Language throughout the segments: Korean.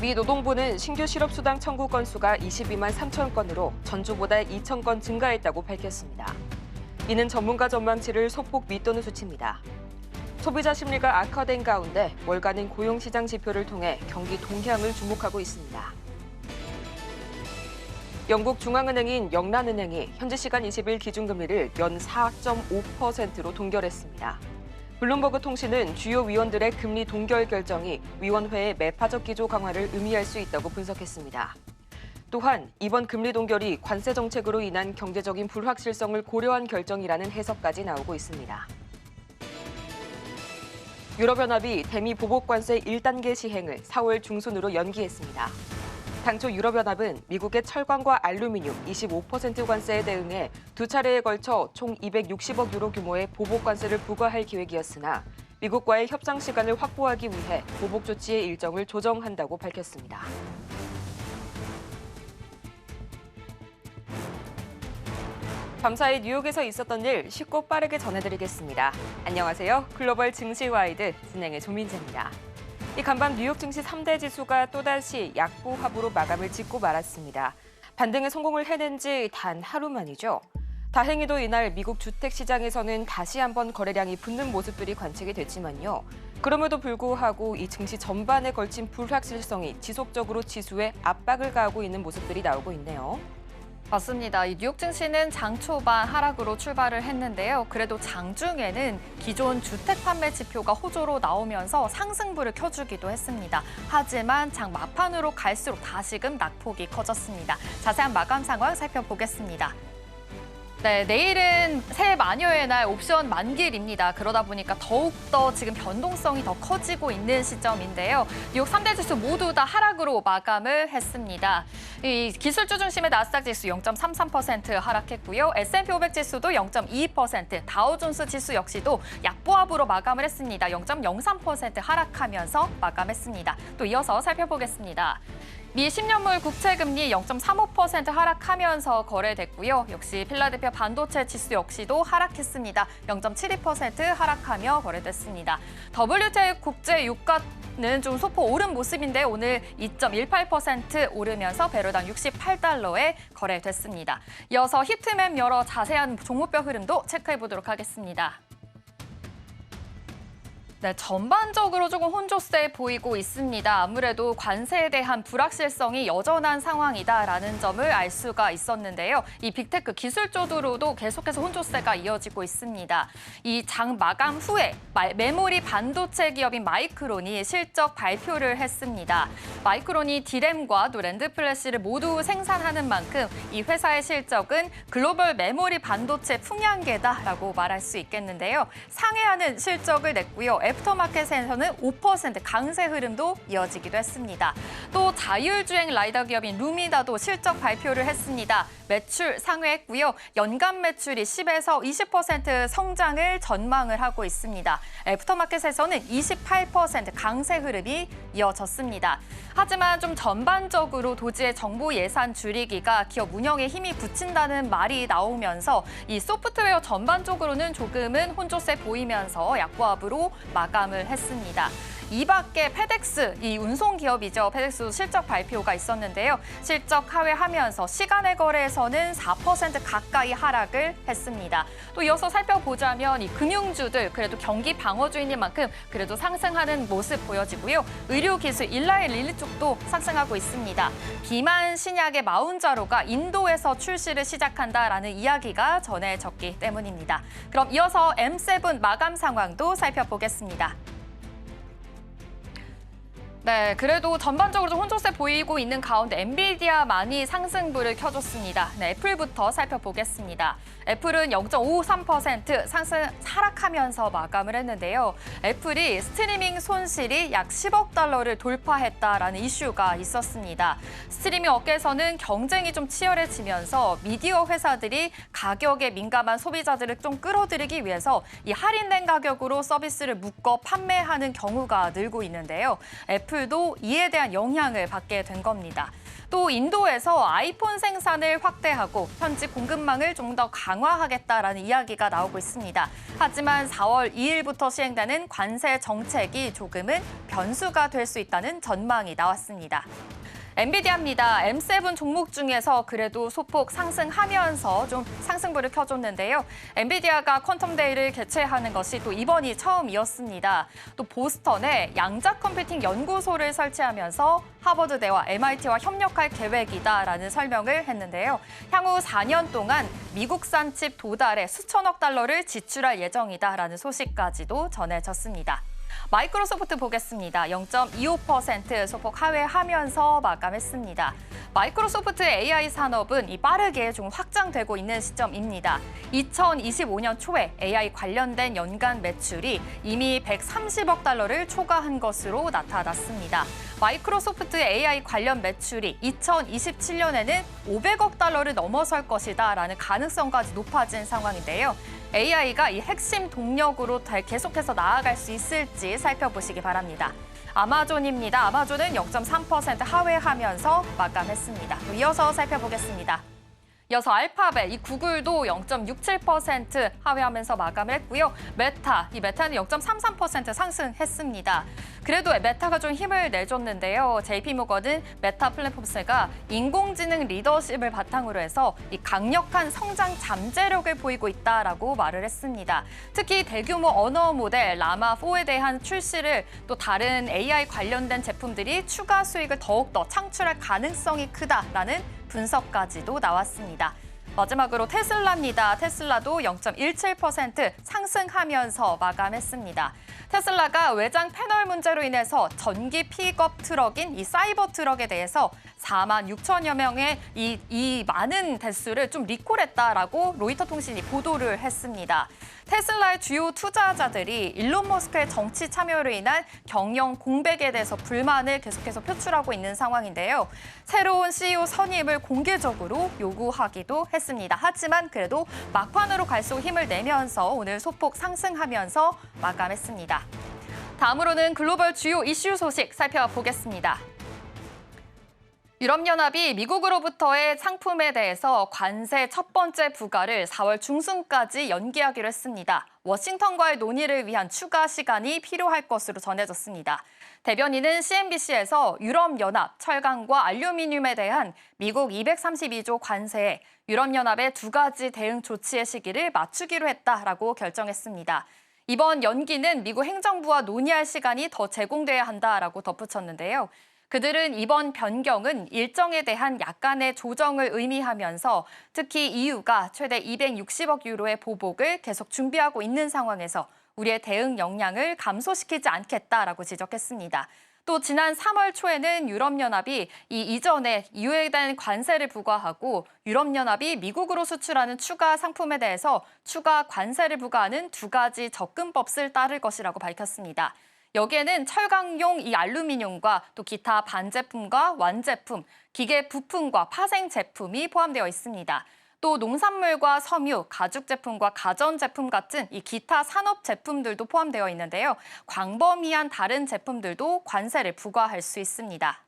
미 노동부는 신규 실업수당 청구 건수가 22만 3천 건으로 전주보다 2천 건 증가했다고 밝혔습니다. 이는 전문가 전망치를 소폭 밑도는 수치입니다. 소비자 심리가 악화된 가운데 월간은 고용시장 지표를 통해 경기 동향을 주목하고 있습니다. 영국 중앙은행인 영란은행이 현지 시간 20일 기준금리를 연 4.5%로 동결했습니다. 블룸버그 통신은 주요 위원들의 금리 동결 결정이 위원회의 매파적 기조 강화를 의미할 수 있다고 분석했습니다. 또한 이번 금리 동결이 관세 정책으로 인한 경제적인 불확실성을 고려한 결정이라는 해석까지 나오고 있습니다. 유럽연합이 대미 보복관세 1단계 시행을 4월 중순으로 연기했습니다. 당초 유럽연합은 미국의 철강과 알루미늄 25% 관세에 대응해 두 차례에 걸쳐 총 260억 유로 규모의 보복관세를 부과할 계획이었으나 미국과의 협상 시간을 확보하기 위해 보복 조치의 일정을 조정한다고 밝혔습니다. 밤사이 뉴욕에서 있었던 일 쉽고 빠르게 전해드리겠습니다. 안녕하세요. 글로벌 증시 와이드 진행의 조민재입니다. 이 간밤 뉴욕 증시 3대 지수가 또다시 약보합으로 마감을 짓고 말았습니다. 반등에 성공을 해낸 지 단 하루 만이죠. 다행히도 이날 미국 주택시장에서는 다시 한번 거래량이 붙는 모습들이 관측이 됐지만요. 그럼에도 불구하고 이 증시 전반에 걸친 불확실성이 지속적으로 지수에 압박을 가하고 있는 모습들이 나오고 있네요. 맞습니다. 이 뉴욕 증시는 장 초반 하락으로 출발을 했는데요. 그래도 장중에는 기존 주택 판매 지표가 호조로 나오면서 상승부를 켜주기도 했습니다. 하지만 장 막판으로 갈수록 다시금 낙폭이 커졌습니다. 자세한 마감 상황 살펴보겠습니다. 네, 내일은 새해 마녀의 날 옵션 만기일입니다. 그러다 보니까 더욱더 지금 변동성이 더 커지고 있는 시점인데요. 뉴욕 3대 지수 모두 다 하락으로 마감을 했습니다. 이 기술주 중심의 나스닥 지수 0.33% 하락했고요. S&P 500 지수도 0.22%, 다우존스 지수 역시도 약보합으로 마감을 했습니다. 0.03% 하락하면서 마감했습니다. 또 이어서 살펴보겠습니다. 미 10년물 국채금리 0.35% 하락하면서 거래됐고요. 역시 필라델피아 반도체 지수 역시도 하락했습니다. 0.72% 하락하며 거래됐습니다. WTI 국제 유가는 좀 소폭 오른 모습인데 오늘 2.18% 오르면서 배럴당 68달러에 거래됐습니다. 이어서 히트맵 여러 자세한 종목별 흐름도 체크해 보도록 하겠습니다. 네, 전반적으로 조금 혼조세 보이고 있습니다. 아무래도 관세에 대한 불확실성이 여전한 상황이다라는 점을 알 수가 있었는데요. 이 빅테크 기술주로도 계속해서 혼조세가 이어지고 있습니다. 이 장 마감 후에 메모리 반도체 기업인 마이크론이 실적 발표를 했습니다. 마이크론이 디램과 또 랜드 플래시를 모두 생산하는 만큼 이 회사의 실적은 글로벌 메모리 반도체 풍량계다라고 말할 수 있겠는데요. 상회하는 실적을 냈고요. 애프터마켓에서는 5% 강세 흐름도 이어지기도 했습니다. 또 자율주행 라이더 기업인 루미다도 실적 발표를 했습니다. 매출 상회했고요. 연간 매출이 10에서 20% 성장을 전망을 하고 있습니다. 애프터마켓에서는 28% 강세 흐름이 이어졌습니다. 하지만 좀 전반적으로 도지의 정부 예산 줄이기가 기업 운영에 힘이 붙인다는 말이 나오면서 이 소프트웨어 전반적으로는 조금은 혼조세 보이면서 약보합으로 마감을 했습니다. 이 밖에 페덱스, 이 운송 기업이죠. 페덱스 실적 발표가 있었는데요. 실적 하회하면서 시간의 거래에서는 4% 가까이 하락을 했습니다. 또 이어서 살펴보자면 이 금융주들 그래도 경기 방어주의인 만큼 그래도 상승하는 모습 보여지고요. 의료기술 일라이 릴리 쪽도 상승하고 있습니다. 비만 신약의 마운자로가 인도에서 출시를 시작한다라는 이야기가 전해졌기 때문입니다. 그럼 이어서 M7 마감 상황도 살펴보겠습니다. 네, 그래도 전반적으로 좀 혼조세 보이고 있는 가운데 엔비디아만이 상승부를 켜줬습니다. 네, 애플부터 살펴보겠습니다. 애플은 0.53% 상승 하락하면서 마감을 했는데요. 애플이 스트리밍 손실이 약 10억 달러를 돌파했다라는 이슈가 있었습니다. 스트리밍 업계에서는 경쟁이 좀 치열해지면서 미디어 회사들이 가격에 민감한 소비자들을 좀 끌어들이기 위해서 이 할인된 가격으로 서비스를 묶어 판매하는 경우가 늘고 있는데요. 애플도 이에 대한 영향을 받게 된 겁니다. 또 인도에서 아이폰 생산을 확대하고 현지 공급망을 좀 더 강화하겠다라는 이야기가 나오고 있습니다. 하지만 4월 2일부터 시행되는 관세 정책이 조금은 변수가 될 수 있다는 전망이 나왔습니다. 엔비디아입니다. M7 종목 중에서 그래도 소폭 상승하면서 좀 상승불을 켜줬는데요. 엔비디아가 퀀텀데이를 개최하는 것이 또 이번이 처음이었습니다. 또 보스턴에 양자 컴퓨팅 연구소를 설치하면서 하버드대와 MIT와 협력할 계획이다라는 설명을 했는데요. 향후 4년 동안 미국산 칩 도달에 수천억 달러를 지출할 예정이다라는 소식까지도 전해졌습니다. 마이크로소프트 보겠습니다. 0.25% 소폭 하회하면서 마감했습니다. 마이크로소프트의 AI 산업은 빠르게 좀 확장되고 있는 시점입니다. 2025년 초에 AI 관련된 연간 매출이 이미 130억 달러를 초과한 것으로 나타났습니다. 마이크로소프트의 AI 관련 매출이 2027년에는 500억 달러를 넘어설 것이다라는 가능성까지 높아진 상황인데요. AI가 이 핵심 동력으로 계속해서 나아갈 수 있을지 살펴보시기 바랍니다. 아마존입니다. 아마존은 0.3% 하회하면서 마감했습니다. 이어서 살펴보겠습니다. 이어서 알파벳, 이 구글도 0.67% 하회하면서 마감을 했고요. 메타는 0.33% 상승했습니다. 그래도 메타가 좀 힘을 내줬는데요. JP모건은 메타 플랫폼스가 인공지능 리더십을 바탕으로 해서 이 강력한 성장 잠재력을 보이고 있다라고 말을 했습니다. 특히 대규모 언어 모델 라마4에 대한 출시를 또 다른 AI 관련된 제품들이 추가 수익을 더욱더 창출할 가능성이 크다라는 분석까지도 나왔습니다. 마지막으로 테슬라입니다. 테슬라도 0.17% 상승하면서 마감했습니다. 테슬라가 외장 패널 문제로 인해서 전기 픽업 트럭인 이 사이버 트럭에 대해서 4만 6천여 명의 이 많은 대수를 좀 리콜했다라고 로이터 통신이 보도를 했습니다. 테슬라의 주요 투자자들이 일론 머스크의 정치 참여로 인한 경영 공백에 대해서 불만을 계속해서 표출하고 있는 상황인데요. 새로운 CEO 선임을 공개적으로 요구하기도 했습니다. 하지만 그래도 막판으로 갈수록 힘을 내면서 오늘 소폭 상승하면서 마감했습니다. 다음으로는 글로벌 주요 이슈 소식 살펴보겠습니다. 유럽연합이 미국으로부터의 상품에 대해서 관세 첫 번째 부과를 4월 중순까지 연기하기로 했습니다. 워싱턴과의 논의를 위한 추가 시간이 필요할 것으로 전해졌습니다. 대변인은 CNBC에서 유럽연합 철강과 알루미늄에 대한 미국 232조 관세에 유럽연합의 두 가지 대응 조치의 시기를 맞추기로 했다라고 결정했습니다. 이번 연기는 미국 행정부와 논의할 시간이 더 제공돼야 한다라고 덧붙였는데요. 그들은 이번 변경은 일정에 대한 약간의 조정을 의미하면서 특히 EU가 최대 260억 유로의 보복을 계속 준비하고 있는 상황에서 우리의 대응 역량을 감소시키지 않겠다라고 지적했습니다. 또 지난 3월 초에는 유럽연합이 이전에 EU에 대한 관세를 부과하고 유럽연합이 미국으로 수출하는 추가 상품에 대해서 추가 관세를 부과하는 두 가지 접근법을 따를 것이라고 밝혔습니다. 여기에는 철강용 이 알루미늄과 또 기타 반제품과 완제품, 기계 부품과 파생 제품이 포함되어 있습니다. 또 농산물과 섬유, 가죽 제품과 가전 제품 같은 이 기타 산업 제품들도 포함되어 있는데요. 광범위한 다른 제품들도 관세를 부과할 수 있습니다.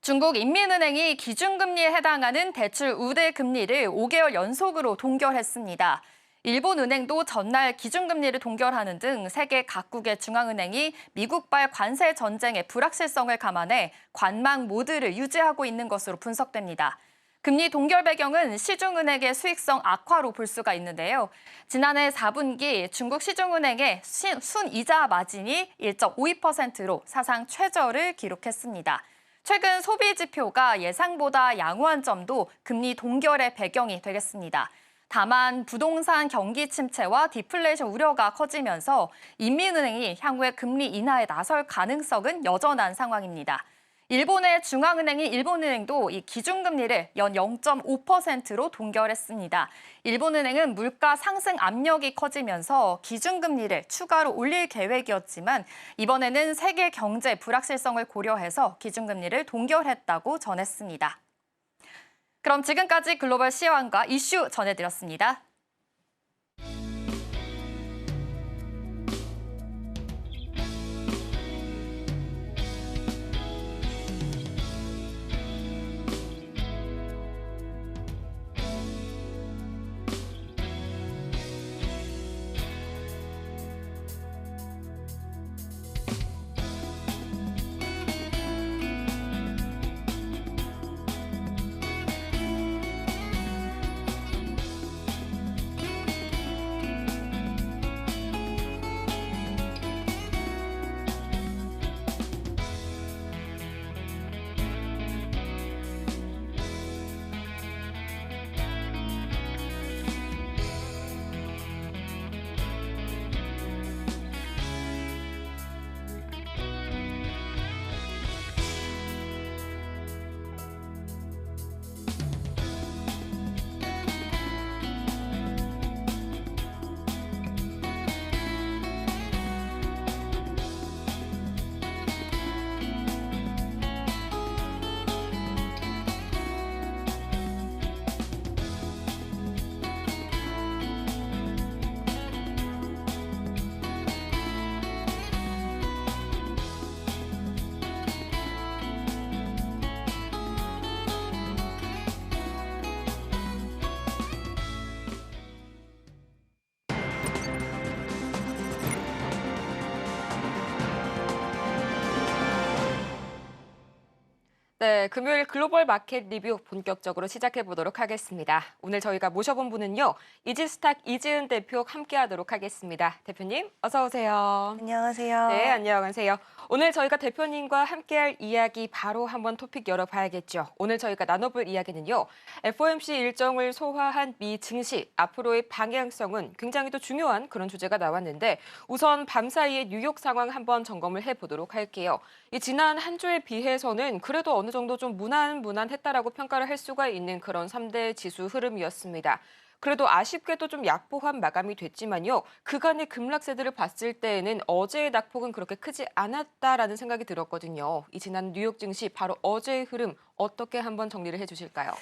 중국 인민은행이 기준금리에 해당하는 대출 우대 금리를 5개월 연속으로 동결했습니다. 일본은행도 전날 기준금리를 동결하는 등 세계 각국의 중앙은행이 미국발 관세 전쟁의 불확실성을 감안해 관망 모드를 유지하고 있는 것으로 분석됩니다. 금리 동결 배경은 시중은행의 수익성 악화로 볼 수가 있는데요. 지난해 4분기 중국 시중은행의 순이자 마진이 1.52%로 사상 최저를 기록했습니다. 최근 소비 지표가 예상보다 양호한 점도 금리 동결의 배경이 되겠습니다. 다만 부동산 경기 침체와 디플레이션 우려가 커지면서 인민은행이 향후에 금리 인하에 나설 가능성은 여전한 상황입니다. 일본의 중앙은행인 일본은행도 이 기준금리를 연 0.5%로 동결했습니다. 일본은행은 물가 상승 압력이 커지면서 기준금리를 추가로 올릴 계획이었지만 이번에는 세계 경제 불확실성을 고려해서 기준금리를 동결했다고 전했습니다. 그럼 지금까지 글로벌 시황과 이슈 전해드렸습니다. 네, 금요일 글로벌 마켓 리뷰 본격적으로 시작해 보도록 하겠습니다. 오늘 저희가 모셔본 분은요, 이지스탁 이지은 대표 함께하도록 하겠습니다. 대표님, 어서 오세요. 안녕하세요. 네, 안녕하세요. 오늘 저희가 대표님과 함께할 이야기 바로 한번 토픽 열어봐야겠죠. 오늘 저희가 나눠볼 이야기는요, FOMC 일정을 소화한 미 증시 앞으로의 방향성은 굉장히 또 중요한 그런 주제가 나왔는데 우선 밤사이의 뉴욕 상황 한번 점검을 해보도록 할게요. 이 지난 한 주에 비해서는 그래도 어느 정도 좀 무난했다라고 평가를 할 수가 있는 그런 3대 지수 흐름이었습니다. 그래도 아쉽게도 좀 약보한 마감이 됐지만요. 그간의 급락세들을 봤을 때에는 어제의 낙폭은 그렇게 크지 않았다라는 생각이 들었거든요. 이 지난 뉴욕 증시 바로 어제의 흐름 어떻게 한번 정리를 해주실까요?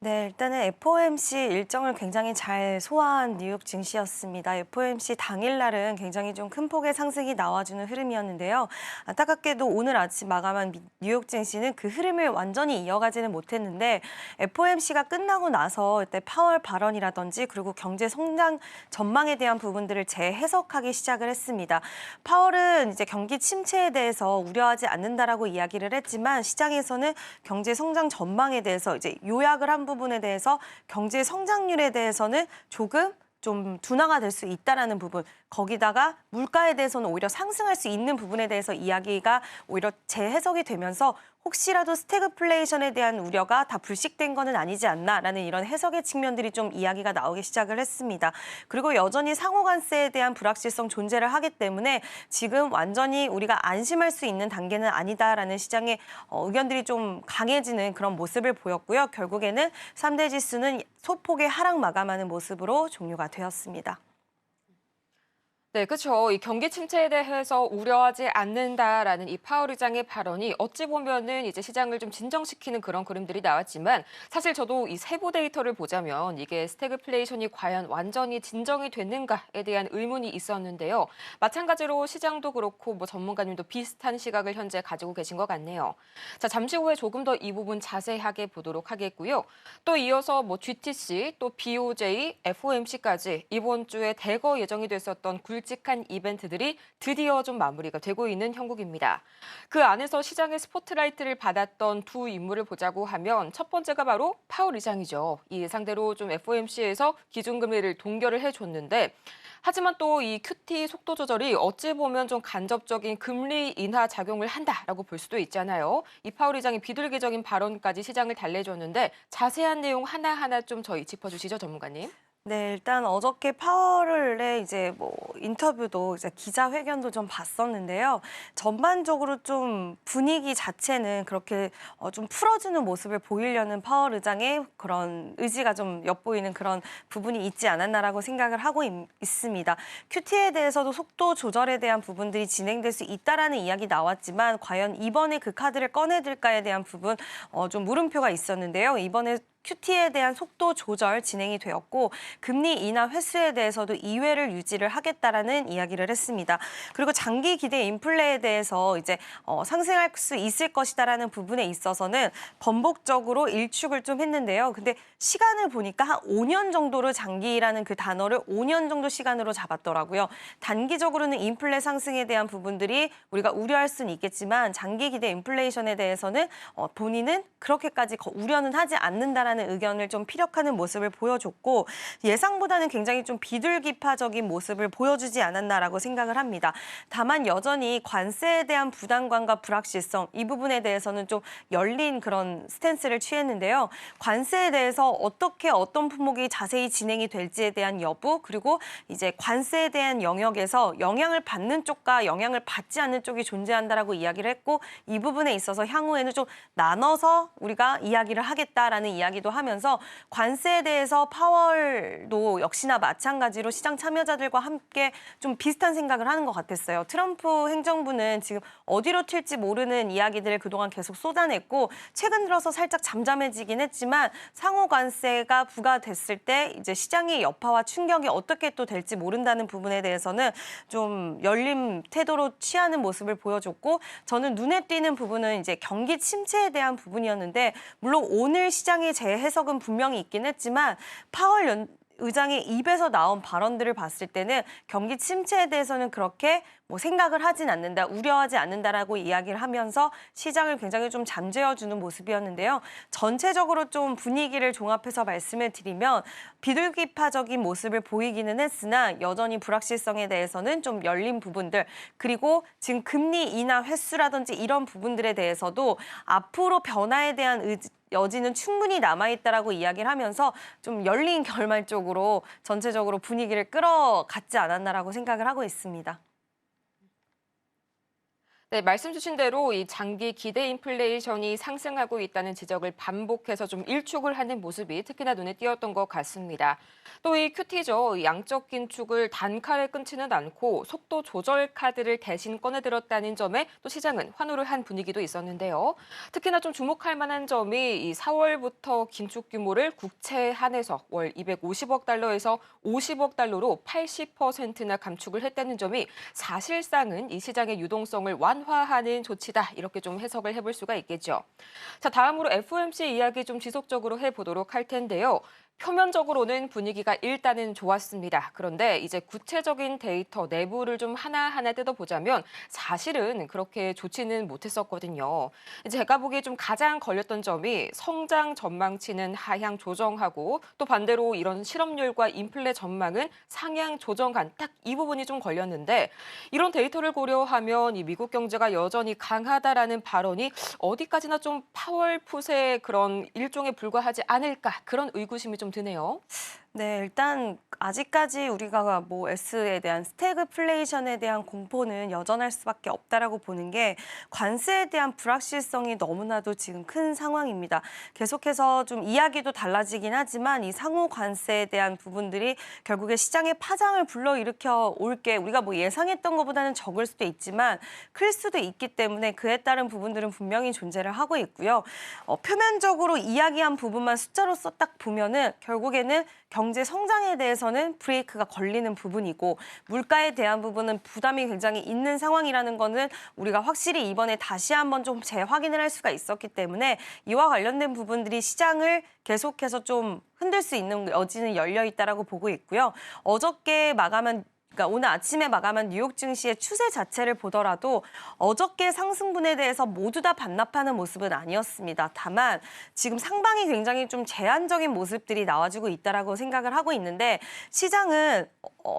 네, 일단은 FOMC 일정을 굉장히 잘 소화한 뉴욕 증시였습니다. FOMC 당일날은 굉장히 좀 큰 폭의 상승이 나와주는 흐름이었는데요. 안타깝게도 오늘 아침 마감한 뉴욕 증시는 그 흐름을 완전히 이어가지는 못했는데 FOMC가 끝나고 나서 이때 파월 발언이라든지 그리고 경제 성장 전망에 대한 부분들을 재해석하기 시작을 했습니다. 파월은 이제 경기 침체에 대해서 우려하지 않는다라고 이야기를 했지만 시장에서는 경제 성장 전망에 대해서 이제 요약을 한 부분에 대해서 경제 성장률에 대해서는 조금 좀 둔화가 될 수 있다라는 부분, 거기다가 물가에 대해서는 오히려 상승할 수 있는 부분에 대해서 이야기가 오히려 재해석이 되면서 혹시라도 스태그플레이션에 대한 우려가 다 불식된 거는 아니지 않나라는 이런 해석의 측면들이 좀 이야기가 나오기 시작을 했습니다. 그리고 여전히 상호관세에 대한 불확실성 존재를 하기 때문에 지금 완전히 우리가 안심할 수 있는 단계는 아니다라는 시장의 의견들이 좀 강해지는 그런 모습을 보였고요. 결국에는 3대 지수는 소폭의 하락 마감하는 모습으로 종료가 되었습니다. 네, 그렇죠. 이 경기 침체에 대해서 우려하지 않는다라는 이 파월 의장의 발언이 어찌 보면은 이제 시장을 좀 진정시키는 그런 그림들이 나왔지만 사실 저도 이 세부 데이터를 보자면 이게 스태그플레이션이 과연 완전히 진정이 됐는가에 대한 의문이 있었는데요. 마찬가지로 시장도 그렇고 뭐 전문가님도 비슷한 시각을 현재 가지고 계신 것 같네요. 자, 잠시 후에 조금 더 이 부분 자세하게 보도록 하겠고요. 또 이어서 뭐 GTC, 또 BOJ, FOMC까지 이번 주에 대거 예정이 됐었던 굵직한 이벤트들이 드디어 좀 마무리가 되고 있는 형국입니다. 그 안에서 시장의 스포트라이트를 받았던 두 인물을 보자고 하면 첫 번째가 바로 파월 의장이죠. 이 상대로 좀 FOMC에서 기준금리를 동결을 해줬는데 하지만 또 이 QT 속도 조절이 어찌 보면 좀 간접적인 금리 인하 작용을 한다라고 볼 수도 있잖아요. 이 파월 의장이 비둘기적인 발언까지 시장을 달래줬는데 자세한 내용 하나하나 좀 저희 짚어주시죠, 전문가님. 네, 일단 어저께 파월의 이제 뭐 인터뷰도 이제 기자회견도 좀 봤었는데요. 전반적으로 좀 분위기 자체는 그렇게 좀 풀어주는 모습을 보이려는 파월 의장의 그런 의지가 좀 엿보이는 그런 부분이 있지 않았나라고 생각을 하고 있습니다. QT에 대해서도 속도 조절에 대한 부분들이 진행될 수 있다라는 이야기 나왔지만 과연 이번에 그 카드를 꺼내들까에 대한 부분 좀 물음표가 있었는데요. 이번에 QT에 대한 속도 조절 진행이 되었고 금리 인하 횟수에 대해서도 2회를 유지를 하겠다라는 이야기를 했습니다. 그리고 장기 기대 인플레에 대해서 이제 상승할 수 있을 것이다라는 부분에 있어서는 번복적으로 일축을 좀 했는데요. 근데 시간을 보니까 한 5년 정도로 장기라는 그 단어를 5년 정도 시간으로 잡았더라고요. 단기적으로는 인플레 상승에 대한 부분들이 우리가 우려할 수는 있겠지만 장기 기대 인플레이션에 대해서는 본인은 그렇게까지 우려는 하지 않는다라는 의견을 좀 피력하는 모습을 보여줬고 예상보다는 굉장히 좀 비둘기파적인 모습을 보여주지 않았나라고 생각을 합니다. 다만 여전히 관세에 대한 부담감과 불확실성 이 부분에 대해서는 좀 열린 그런 스탠스를 취했는데요. 관세에 대해서 어떻게 어떤 품목이 자세히 진행이 될지에 대한 여부 그리고 이제 관세에 대한 영역에서 영향을 받는 쪽과 영향을 받지 않는 쪽이 존재한다라고 이야기를 했고 이 부분에 있어서 향후에는 좀 나눠서 우리가 이야기를 하겠다라는 이야기도 하면서 관세에 대해서 파월도 역시나 마찬가지로 시장 참여자들과 함께 좀 비슷한 생각을 하는 것 같았어요. 트럼프 행정부는 지금 어디로 튈지 모르는 이야기들을 그동안 계속 쏟아냈고 최근 들어서 살짝 잠잠해지긴 했지만 상호 관세가 부과됐을 때 이제 시장의 여파와 충격이 어떻게 또 될지 모른다는 부분에 대해서는 좀 열린 태도로 취하는 모습을 보여줬고 저는 눈에 띄는 부분은 이제 경기 침체에 대한 부분이었는데 물론 오늘 시장의 재해석은 분명히 있긴 했지만 파월 의장의 입에서 나온 발언들을 봤을 때는 경기 침체에 대해서는 그렇게 뭐 생각을 하진 않는다, 우려하지 않는다라고 이야기를 하면서 시장을 굉장히 좀 잠재워주는 모습이었는데요. 전체적으로 좀 분위기를 종합해서 말씀을 드리면 비둘기파적인 모습을 보이기는 했으나 여전히 불확실성에 대해서는 좀 열린 부분들, 그리고 지금 금리 인하 횟수라든지 이런 부분들에 대해서도 앞으로 변화에 대한 여지는 충분히 남아있다라고 이야기를 하면서 좀 열린 결말 쪽으로 전체적으로 분위기를 끌어갔지 않았나라고 생각을 하고 있습니다. 네, 말씀 주신 대로 이 장기 기대 인플레이션이 상승하고 있다는 지적을 반복해서 좀 일축을 하는 모습이 특히나 눈에 띄었던 것 같습니다. 또 이 큐티죠. 양적 긴축을 단칼에 끊지는 않고 속도 조절 카드를 대신 꺼내들었다는 점에 또 시장은 환호를 한 분위기도 있었는데요. 특히나 좀 주목할 만한 점이 이 4월부터 긴축 규모를 국채에 한해서 월 250억 달러에서 50억 달러로 80%나 감축을 했다는 점이 사실상은 이 시장의 유동성을 완화하는 조치다, 이렇게 좀 해석을 해볼 수가 있겠죠. 자, 다음으로 FOMC 이야기 좀 지속적으로 해보도록 할 텐데요. 표면적으로는 분위기가 일단은 좋았습니다. 그런데 이제 구체적인 데이터 내부를 좀 하나하나 뜯어보자면 사실은 그렇게 좋지는 못했었거든요. 제가 보기에 좀 가장 걸렸던 점이 성장 전망치는 하향 조정하고 또 반대로 이런 실업률과 인플레 전망은 상향 조정한 딱 이 부분이 좀 걸렸는데, 이런 데이터를 고려하면 이 미국 경제가 여전히 강하다라는 발언이 어디까지나 좀 파월풋의 그런 일종에 불과하지 않을까, 그런 의구심이 좀 드네요. 네, 일단 아직까지 우리가 뭐 S에 대한 스태그플레이션에 대한 공포는 여전할 수밖에 없다라고 보는 게 관세에 대한 불확실성이 너무나도 지금 큰 상황입니다. 계속해서 좀 이야기도 달라지긴 하지만 이 상호 관세에 대한 부분들이 결국에 시장의 파장을 불러일으켜 올 게 우리가 뭐 예상했던 것보다는 적을 수도 있지만 클 수도 있기 때문에 그에 따른 부분들은 분명히 존재를 하고 있고요. 표면적으로 이야기한 부분만 숫자로서 딱 보면은 결국에는 경제 성장에 대해서는 브레이크가 걸리는 부분이고 물가에 대한 부분은 부담이 굉장히 있는 상황이라는 거는 우리가 확실히 이번에 다시 한번 좀 재확인을 할 수가 있었기 때문에 이와 관련된 부분들이 시장을 계속해서 좀 흔들 수 있는 여지는 열려 있다라고 보고 있고요. 그러니까 오늘 아침에 마감한 뉴욕 증시의 추세 자체를 보더라도 어저께 상승분에 대해서 모두 다 반납하는 모습은 아니었습니다. 다만 지금 상방이 굉장히 좀 제한적인 모습들이 나와주고 있다라고 생각을 하고 있는데 시장은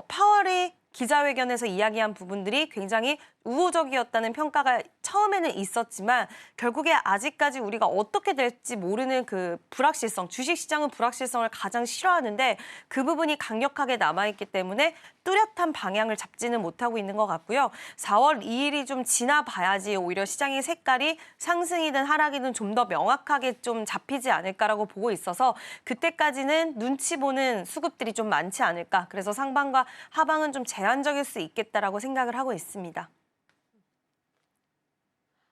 파월이 기자회견에서 이야기한 부분들이 굉장히 우호적이었다는 평가가 처음에는 있었지만 결국에 아직까지 우리가 어떻게 될지 모르는 그 불확실성, 주식시장은 불확실성을 가장 싫어하는데 그 부분이 강력하게 남아있기 때문에 뚜렷한 방향을 잡지는 못하고 있는 것 같고요. 4월 2일이 좀 지나봐야지 오히려 시장의 색깔이 상승이든 하락이든 좀 더 명확하게 좀 잡히지 않을까라고 보고 있어서 그때까지는 눈치 보는 수급들이 좀 많지 않을까. 그래서 상방과 하방은 좀 제한적일 수 있겠다라고 생각을 하고 있습니다.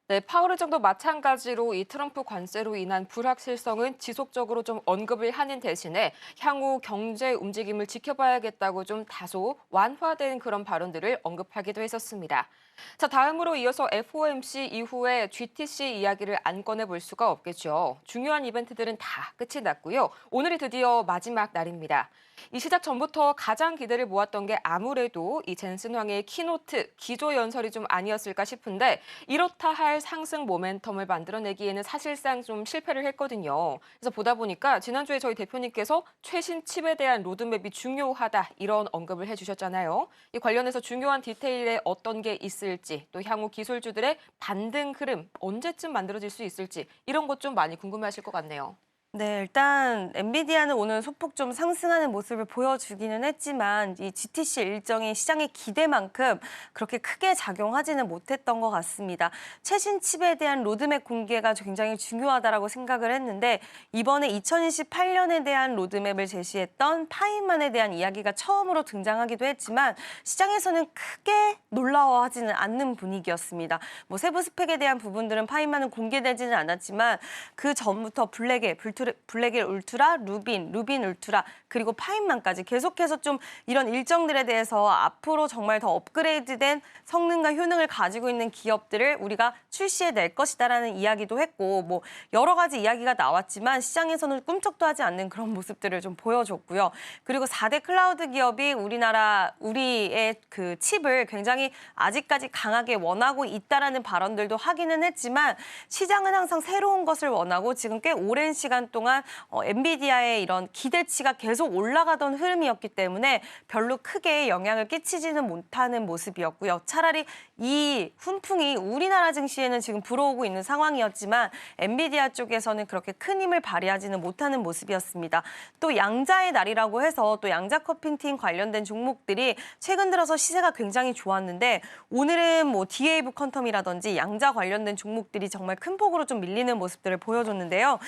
네, 파월 의장도 마찬가지로 이 트럼프 관세로 인한 불확실성은 지속적으로 좀 언급을 하는 대신에 향후 경제 움직임을 지켜봐야겠다고 좀 다소 완화된 그런 발언들을 언급하기도 했었습니다. 자, 다음으로 이어서 FOMC 이후에 GTC 이야기를 안 꺼내볼 수가 없겠죠. 중요한 이벤트들은 다 끝이 났고요. 오늘이 드디어 마지막 날입니다. 이 시작 전부터 가장 기대를 모았던 게 아무래도 이 젠슨 황의 키노트 기조 연설이 좀 아니었을까 싶은데 이렇다 할 상승 모멘텀을 만들어내기에는 사실상 좀 실패를 했거든요. 그래서 보다 보니까 지난주에 저희 대표님께서 최신 칩에 대한 로드맵이 중요하다, 이런 언급을 해주셨잖아요. 이 관련해서 중요한 디테일에 어떤 게 있을지, 또 향후 기술주들의 반등 흐름 언제쯤 만들어질 수 있을지, 이런 것 좀 많이 궁금해하실 것 같네요. 네, 일단 엔비디아는 오늘 소폭 좀 상승하는 모습을 보여주기는 했지만 이 GTC 일정이 시장의 기대만큼 그렇게 크게 작용하지는 못했던 것 같습니다. 최신 칩에 대한 로드맵 공개가 굉장히 중요하다라고 생각을 했는데 이번에 2028년에 대한 로드맵을 제시했던 파인만에 대한 이야기가 처음으로 등장하기도 했지만 시장에서는 크게 놀라워하지는 않는 분위기였습니다. 뭐 세부 스펙에 대한 부분들은 파인만은 공개되지는 않았지만 그 전부터 블랙에 불투 블랙일 울트라, 루빈 울트라, 그리고 파인만까지 계속해서 좀 이런 일정들에 대해서 앞으로 정말 더 업그레이드된 성능과 효능을 가지고 있는 기업들을 우리가 출시해낼 것이다라는 이야기도 했고 뭐 여러 가지 이야기가 나왔지만 시장에서는 꿈쩍도 하지 않는 그런 모습들을 좀 보여줬고요. 그리고 4대 클라우드 기업이 우리의 그 칩을 굉장히 아직까지 강하게 원하고 있다라는 발언들도 하기는 했지만 시장은 항상 새로운 것을 원하고 지금 꽤 오랜 시간 동안 엔비디아의 이런 기대치가 계속 올라가던 흐름이었기 때문에 별로 크게 영향을 끼치지는 못하는 모습이었고요. 차라리 이 훈풍이 우리나라 증시에는 지금 불어오고 있는 상황이었지만 엔비디아 쪽에서는 그렇게 큰 힘을 발휘하지는 못하는 모습이었습니다. 또 양자의 날이라고 해서 또 양자 컴퓨팅 관련된 종목들이 최근 들어서 시세가 굉장히 좋았는데 오늘은 뭐 DAV 퀀텀이라든지 양자 관련된 종목들이 정말 큰 폭으로 좀 밀리는 모습들을 보여줬는데요.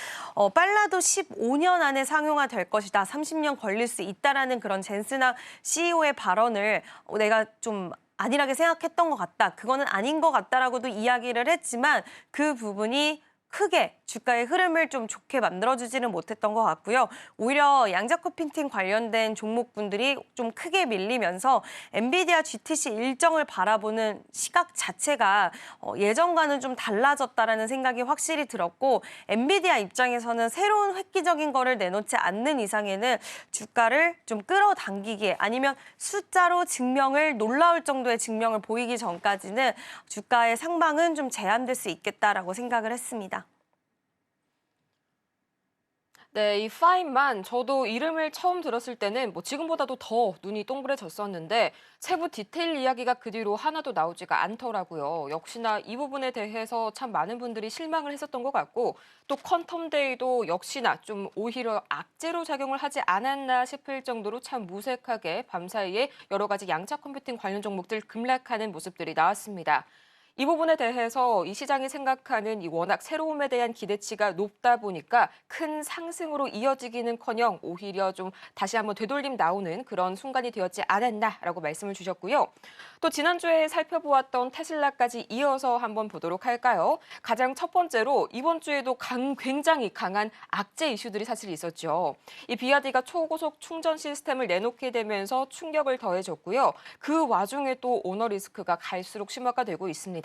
빨라도 15년 안에 상용화될 것이다. 30년 걸릴 수 있다라는 그런 젠스나 CEO의 발언을 내가 좀 안일하게 생각했던 것 같다. 그거는 아닌 것 같다라고도 이야기를 했지만 그 부분이 크게 주가의 흐름을 좀 좋게 만들어주지는 못했던 것 같고요. 오히려 양자 컴퓨팅 관련된 종목군들이 좀 크게 밀리면서 엔비디아 GTC 일정을 바라보는 시각 자체가 예전과는 좀 달라졌다라는 생각이 확실히 들었고 엔비디아 입장에서는 새로운 획기적인 거를 내놓지 않는 이상에는 주가를 좀 끌어당기기에 아니면 숫자로 놀라울 정도의 증명을 보이기 전까지는 주가의 상방은 좀 제한될 수 있겠다라고 생각을 했습니다. 네, 이 파인만 저도 이름을 처음 들었을 때는 뭐 지금보다도 더 눈이 동그래졌었는데 세부 디테일 이야기가 그 뒤로 하나도 나오지가 않더라고요. 역시나 이 부분에 대해서 참 많은 분들이 실망을 했었던 것 같고 또 퀀텀데이도 역시나 좀 오히려 악재로 작용을 하지 않았나 싶을 정도로 참 무색하게 밤사이에 여러 가지 양자 컴퓨팅 관련 종목들 급락하는 모습들이 나왔습니다. 이 부분에 대해서 이 시장이 생각하는 이 워낙 새로움에 대한 기대치가 높다 보니까 큰 상승으로 이어지기는커녕 오히려 좀 다시 한번 되돌림 나오는 그런 순간이 되었지 않았나라고 말씀을 주셨고요. 또 지난주에 살펴보았던 테슬라까지 이어서 한번 보도록 할까요? 가장 첫 번째로 이번 주에도 굉장히 강한 악재 이슈들이 사실 있었죠. 이 BYD가 초고속 충전 시스템을 내놓게 되면서 충격을 더해줬고요. 그 와중에 또 오너 리스크가 갈수록 심화가 되고 있습니다.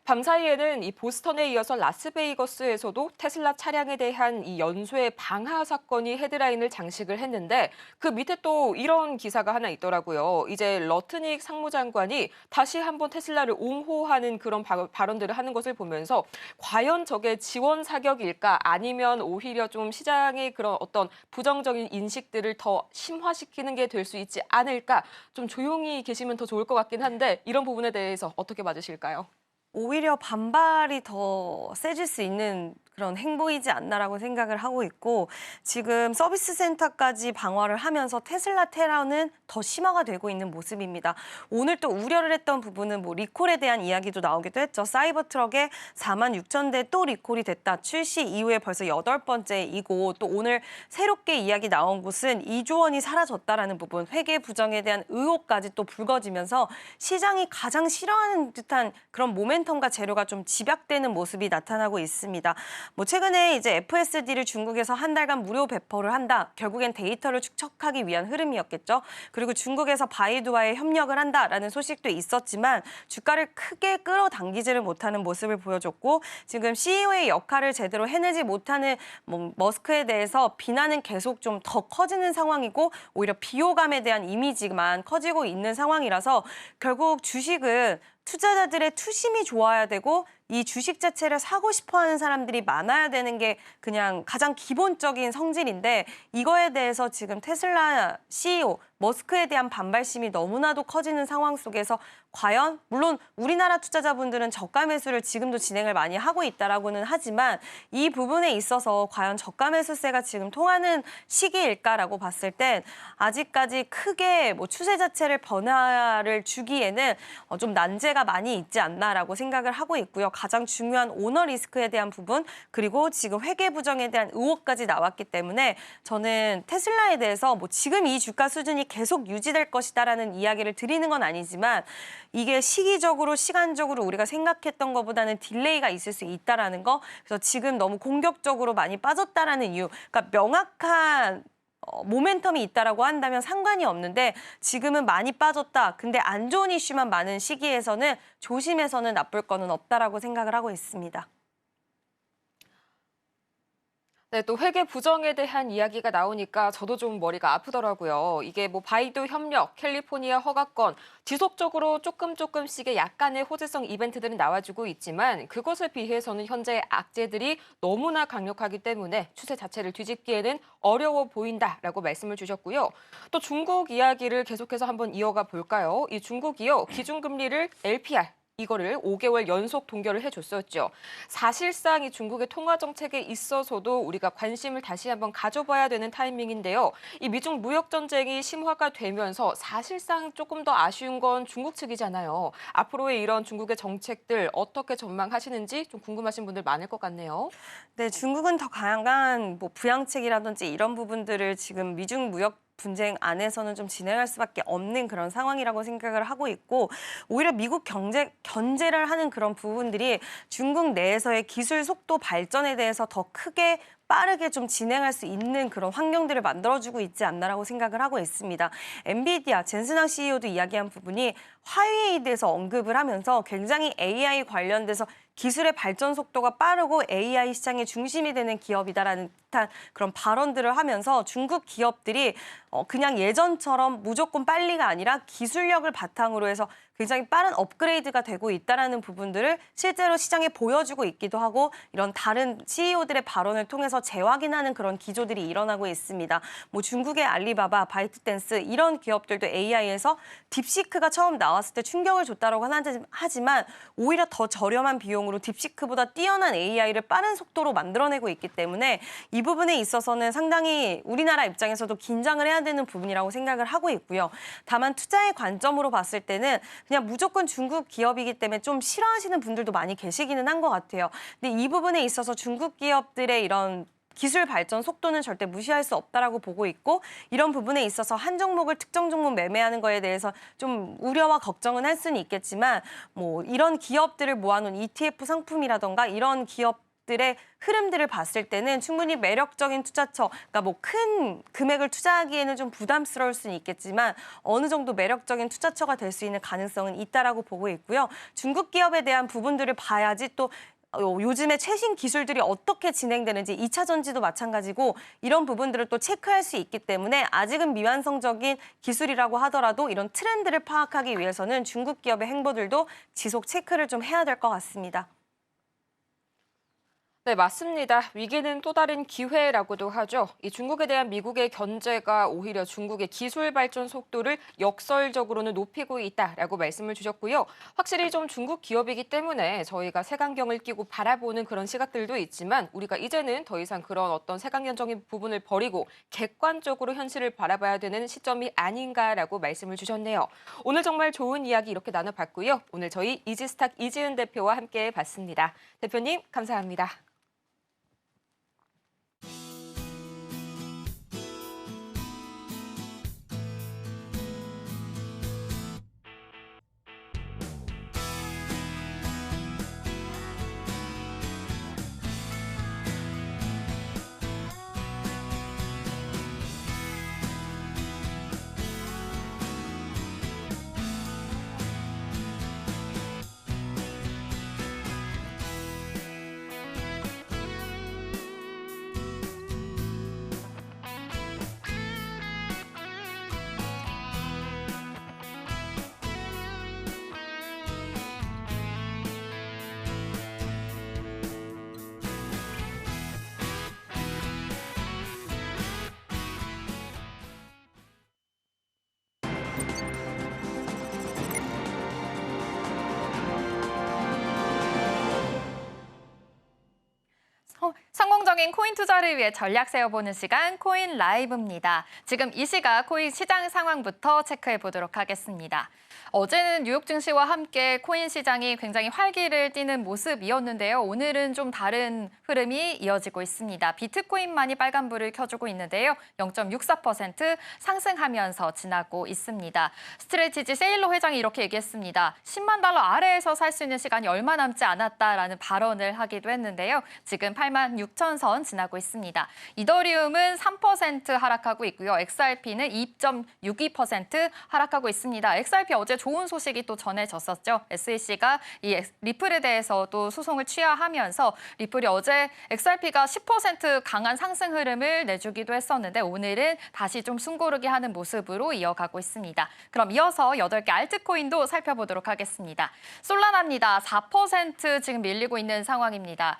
밤사이에는 이 보스턴에 이어서 라스베이거스에서도 테슬라 차량에 대한 이 연쇄 방화 사건이 헤드라인을 장식을 했는데 그 밑에 또 이런 기사가 하나 있더라고요. 이제 러트닉 상무장관이 다시 한번 테슬라를 옹호하는 그런 발언들을 하는 것을 보면서 과연 저게 지원 사격일까 아니면 오히려 좀 시장의 그런 어떤 부정적인 인식들을 더 심화시키는 게 될 수 있지 않을까 좀 조용히 계시면 더 좋을 것 같긴 한데 이런 부분에 대해서 어떻게 맞으실까요? 오히려 반발이 더 세질 수 있는 그런 행보이지 않나라고 생각을 하고 있고 지금 서비스 센터까지 방화를 하면서 테슬라 테러는 더 심화가 되고 있는 모습입니다. 오늘 또 우려를 했던 부분은 뭐 리콜에 대한 이야기도 나오기도 했죠. 사이버 트럭에 46,000대 또 리콜이 됐다. 출시 이후에 벌써 8번째이고 또 오늘 새롭게 이야기 나온 곳은 2조 원이 사라졌다라는 부분, 회계 부정에 대한 의혹까지 또 불거지면서 시장이 가장 싫어하는 듯한 그런 모멘텀과 재료가 좀 집약되는 모습이 나타나고 있습니다. 뭐 최근에 이제 FSD를 중국에서 한 달간 무료 배포를 한다. 결국엔 데이터를 축적하기 위한 흐름이었겠죠. 그리고 중국에서 바이두와의 협력을 한다라는 소식도 있었지만 주가를 크게 끌어당기지를 못하는 모습을 보여줬고 지금 CEO의 역할을 제대로 해내지 못하는 머스크에 대해서 비난은 계속 좀 더 커지는 상황이고 오히려 비호감에 대한 이미지만 커지고 있는 상황이라서 결국 주식은 투자자들의 투심이 좋아야 되고 이 주식 자체를 사고 싶어하는 사람들이 많아야 되는 게 그냥 가장 기본적인 성질인데 이거에 대해서 지금 테슬라 CEO 머스크에 대한 반발심이 너무나도 커지는 상황 속에서 과연 물론 우리나라 투자자분들은 저가 매수를 지금도 진행을 많이 하고 있다라고는 하지만 이 부분에 있어서 과연 저가 매수세가 지금 통하는 시기일까라고 봤을 땐 아직까지 크게 뭐 추세 자체를 변화를 주기에는 좀 난제가 많이 있지 않나라고 생각을 하고 있고요. 가장 중요한 오너 리스크에 대한 부분 그리고 지금 회계 부정에 대한 의혹까지 나왔기 때문에 저는 테슬라에 대해서 뭐 지금 이 주가 수준이 계속 유지될 것이다라는 이야기를 드리는 건 아니지만 이게 시기적으로 시간적으로 우리가 생각했던 것보다는 딜레이가 있을 수 있다라는 거. 그래서 지금 너무 공격적으로 많이 빠졌다라는 이유. 그러니까 명확한 모멘텀이 있다라고 한다면 상관이 없는데 지금은 많이 빠졌다. 근데 안 좋은 이슈만 많은 시기에서는 조심해서는 나쁠 거는 없다라고 생각을 하고 있습니다. 네, 또 회계 부정에 대한 이야기가 나오니까 저도 좀 머리가 아프더라고요. 이게 뭐 바이두 협력, 캘리포니아 허가권, 지속적으로 조금씩의 약간의 호재성 이벤트들은 나와주고 있지만 그것에 비해서는 현재 악재들이 너무나 강력하기 때문에 추세 자체를 뒤집기에는 어려워 보인다라고 말씀을 주셨고요. 또 중국 이야기를 계속해서 한번 이어가 볼까요? 이 중국이요, 기준금리를 LPR, 이거를 5개월 연속 동결을 해줬었죠. 사실상 이 중국의 통화 정책에 있어서도 우리가 관심을 다시 한번 가져봐야 되는 타이밍인데요. 이 미중 무역 전쟁이 심화가 되면서 사실상 조금 더 아쉬운 건 중국 측이잖아요. 앞으로의 이런 중국의 정책들 어떻게 전망하시는지 좀 궁금하신 분들 많을 것 같네요. 네, 중국은 더 강한 뭐 부양책이라든지 이런 부분들을 지금 미중 무역 분쟁 안에서는 좀 진행할 수밖에 없는 그런 상황이라고 생각을 하고 있고 오히려 미국 견제를 하는 그런 부분들이 중국 내에서의 기술 속도 발전에 대해서 더 크게 빠르게 좀 진행할 수 있는 그런 환경들을 만들어주고 있지 않나라고 생각을 하고 있습니다. 엔비디아, 젠슨항 CEO도 이야기한 부분이 화웨이에 대해서 언급을 하면서 굉장히 AI 관련돼서 기술의 발전 속도가 빠르고 AI 시장의 중심이 되는 기업이다라는 듯한 그런 발언들을 하면서 중국 기업들이 그냥 예전처럼 무조건 빨리가 아니라 기술력을 바탕으로 해서 굉장히 빠른 업그레이드가 되고 있다는 부분들을 실제로 시장에 보여주고 있기도 하고 이런 다른 CEO들의 발언을 통해서 재확인하는 그런 기조들이 일어나고 있습니다. 뭐 중국의 알리바바, 바이트댄스 이런 기업들도 AI에서 딥시크가 처음 나왔을 때 충격을 줬다고 하지만 오히려 더 저렴한 비용으로 딥시크보다 뛰어난 AI를 빠른 속도로 만들어내고 있기 때문에 이 부분에 있어서는 상당히 우리나라 입장에서도 긴장을 해야 되는 부분이라고 생각을 하고 있고요. 다만 투자의 관점으로 봤을 때는 그냥 무조건 중국 기업이기 때문에 좀 싫어하시는 분들도 많이 계시기는 한 것 같아요. 근데 이 부분에 있어서 중국 기업들의 이런 기술 발전 속도는 절대 무시할 수 없다라고 보고 있고 이런 부분에 있어서 한 종목을 특정 종목 매매하는 거에 대해서 좀 우려와 걱정은 할 수는 있겠지만 뭐 이런 기업들을 모아놓은 ETF 상품이라던가 이런 기업들의 흐름들을 봤을 때는 충분히 매력적인 투자처, 그러니까 뭐 큰 금액을 투자하기에는 좀 부담스러울 수는 있겠지만 어느 정도 매력적인 투자처가 될 수 있는 가능성은 있다라고 보고 있고요. 중국 기업에 대한 부분들을 봐야지 또 요즘에 최신 기술들이 어떻게 진행되는지 2차 전지도 마찬가지고 이런 부분들을 또 체크할 수 있기 때문에 아직은 미완성적인 기술이라고 하더라도 이런 트렌드를 파악하기 위해서는 중국 기업의 행보들도 지속 체크를 좀 해야 될 것 같습니다. 네, 맞습니다. 위기는 또 다른 기회라고도 하죠. 이 중국에 대한 미국의 견제가 오히려 중국의 기술 발전 속도를 역설적으로는 높이고 있다라고 말씀을 주셨고요. 확실히 좀 중국 기업이기 때문에 저희가 색안경을 끼고 바라보는 그런 시각들도 있지만 우리가 이제는 더 이상 그런 어떤 색안경적인 부분을 버리고 객관적으로 현실을 바라봐야 되는 시점이 아닌가라고 말씀을 주셨네요. 오늘 정말 좋은 이야기 이렇게 나눠봤고요. 오늘 저희 이지스탁 이지은 대표와 함께 봤습니다. 대표님, 감사합니다. 성공적인 코인 투자를 위해 전략 세워보는 시간 코인 라이브입니다. 지금 이 시각 코인 시장 상황부터 체크해 보도록 하겠습니다. 어제는 뉴욕 증시와 함께 코인 시장이 굉장히 활기를 띠는 모습이었는데요. 오늘은 좀 다른 흐름이 이어지고 있습니다. 비트코인만이 빨간불을 켜주고 있는데요. 0.64% 상승하면서 지나고 있습니다. 스트레티지 세일러 회장이 이렇게 얘기했습니다. 10만 달러 아래에서 살 수 있는 시간이 얼마 남지 않았다라는 발언을 하기도 했는데요. 지금 8만 6천 선 지나고 있습니다. 이더리움은 3% 하락하고 있고요. XRP는 2.62% 하락하고 있습니다. XRP 어제 좋은 소식이 또 전해졌었죠. SEC가 이 리플에 대해서도 소송을 취하하면서 리플이 어제 XRP가 10% 강한 상승 흐름을 내주기도 했었는데 오늘은 다시 좀 숨고르게 하는 모습으로 이어가고 있습니다. 그럼 이어서 8개 알트코인도 살펴보도록 하겠습니다. 솔라나입니다. 4% 지금 밀리고 있는 상황입니다.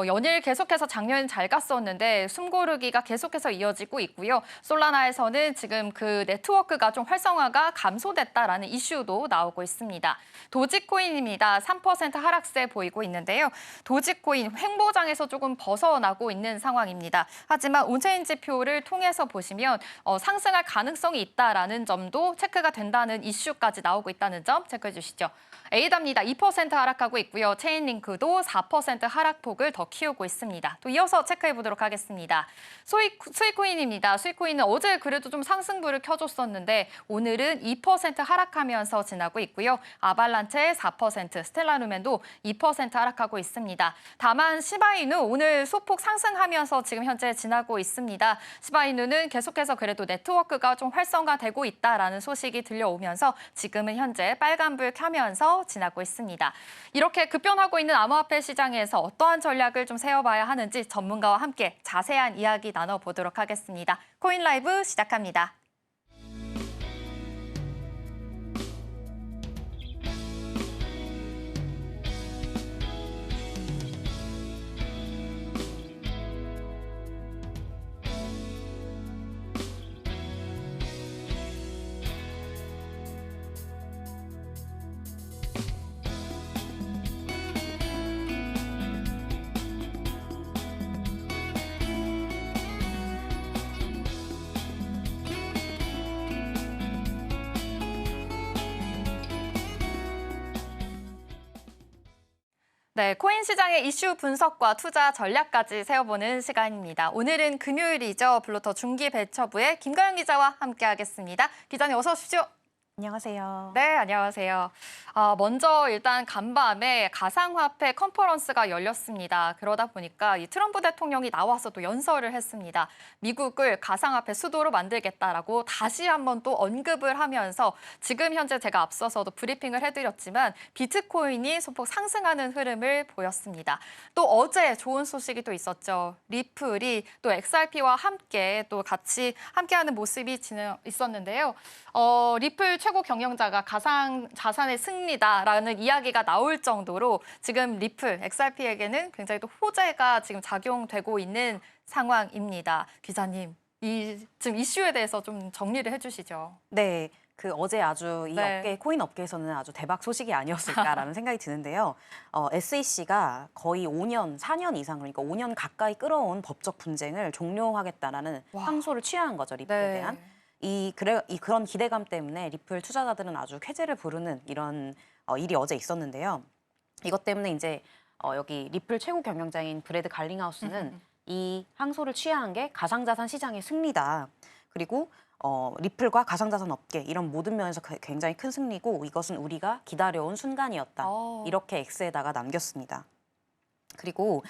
연일 계속해서 작년 잘 갔었는데 숨고르기가 계속해서 이어지고 있고요. 솔라나에서는 지금 그 네트워크가 좀 활성화가 감소됐다라는 이슈도 나오고 있습니다. 도지코인입니다. 3% 하락세 보이고 있는데요. 도지코인 횡보장에서 조금 벗어나고 있는 상황입니다. 하지만 온체인 지표를 통해서 보시면 상승할 가능성이 있다라는 점도 체크가 된다는 이슈까지 나오고 있다는 점 체크해 주시죠. 에이다입니다. 2% 하락하고 있고요. 체인링크도 4% 하락폭을 더 키우고 있습니다. 또 이어서 체크해 보도록 하겠습니다. 스위코인입니다. 스위코인은 어제 그래도 좀 상승불을 켜줬었는데 오늘은 2% 하락하면서 지나고 있고요. 아발란체 4%, 스텔라루멘도 2% 하락하고 있습니다. 다만 시바이누 오늘 소폭 상승하면서 지금 현재 지나고 있습니다. 시바이누는 계속해서 그래도 네트워크가 좀 활성화되고 있다라는 소식이 들려오면서 지금은 현재 빨간불 켜면서 지나고 있습니다. 이렇게 급변하고 있는 암호화폐 시장에서 어떠한 전략을 좀 세워봐야 하는지 전문가와 함께 자세한 이야기 나눠보도록 하겠습니다. 코인 라이브 시작합니다. 네, 코인 시장의 이슈 분석과 투자 전략까지 세워보는 시간입니다. 오늘은 금요일이죠. 블루터 중기배처부의 김가연 기자와 함께하겠습니다. 기자님 어서 오십시오. 안녕하세요. 네, 안녕하세요. 먼저 일단 간밤에 가상화폐 컨퍼런스가 열렸습니다. 그러다 보니까 이 트럼프 대통령이 나와서 또 연설을 했습니다. 미국을 가상화폐 수도로 만들겠다라고 다시 한번 또 언급을 하면서 지금 현재 제가 앞서서도 브리핑을 해드렸지만 비트코인이 소폭 상승하는 흐름을 보였습니다. 또 어제 좋은 소식이 또 있었죠. 리플이 또 XRP와 함께 또 같이 함께하는 모습이 있었는데요. 리플 최고 경영자가 가상 자산의 승리다라는 이야기가 나올 정도로 지금 리플, XRP에게는 굉장히 또 호재가 지금 작용되고 있는 상황입니다. 기자님, 지금 이슈에 대해서 좀 정리를 해주시죠. 네, 어제 아주 이 네. 업계, 코인 업계에서는 아주 대박 소식이 아니었을까라는 생각이 드는데요. SEC가 거의 5년, 4년 이상, 그러니까 5년 가까이 끌어온 법적 분쟁을 종료하겠다라는 와. 항소를 취한 거죠, 리플에 대한. 그런 기대감 때문에 리플 투자자들은 아주 쾌재를 부르는 이런 일이 어제 있었는데요. 이것 때문에 이제 여기 리플 최고 경영자인 브래드 갈링하우스는 이 항소를 취한 게 가상자산 시장의 승리다. 그리고 리플과 가상자산 업계 이런 모든 면에서 굉장히 큰 승리고 이것은 우리가 기다려온 순간이었다. 이렇게 X에다가 남겼습니다. 그리고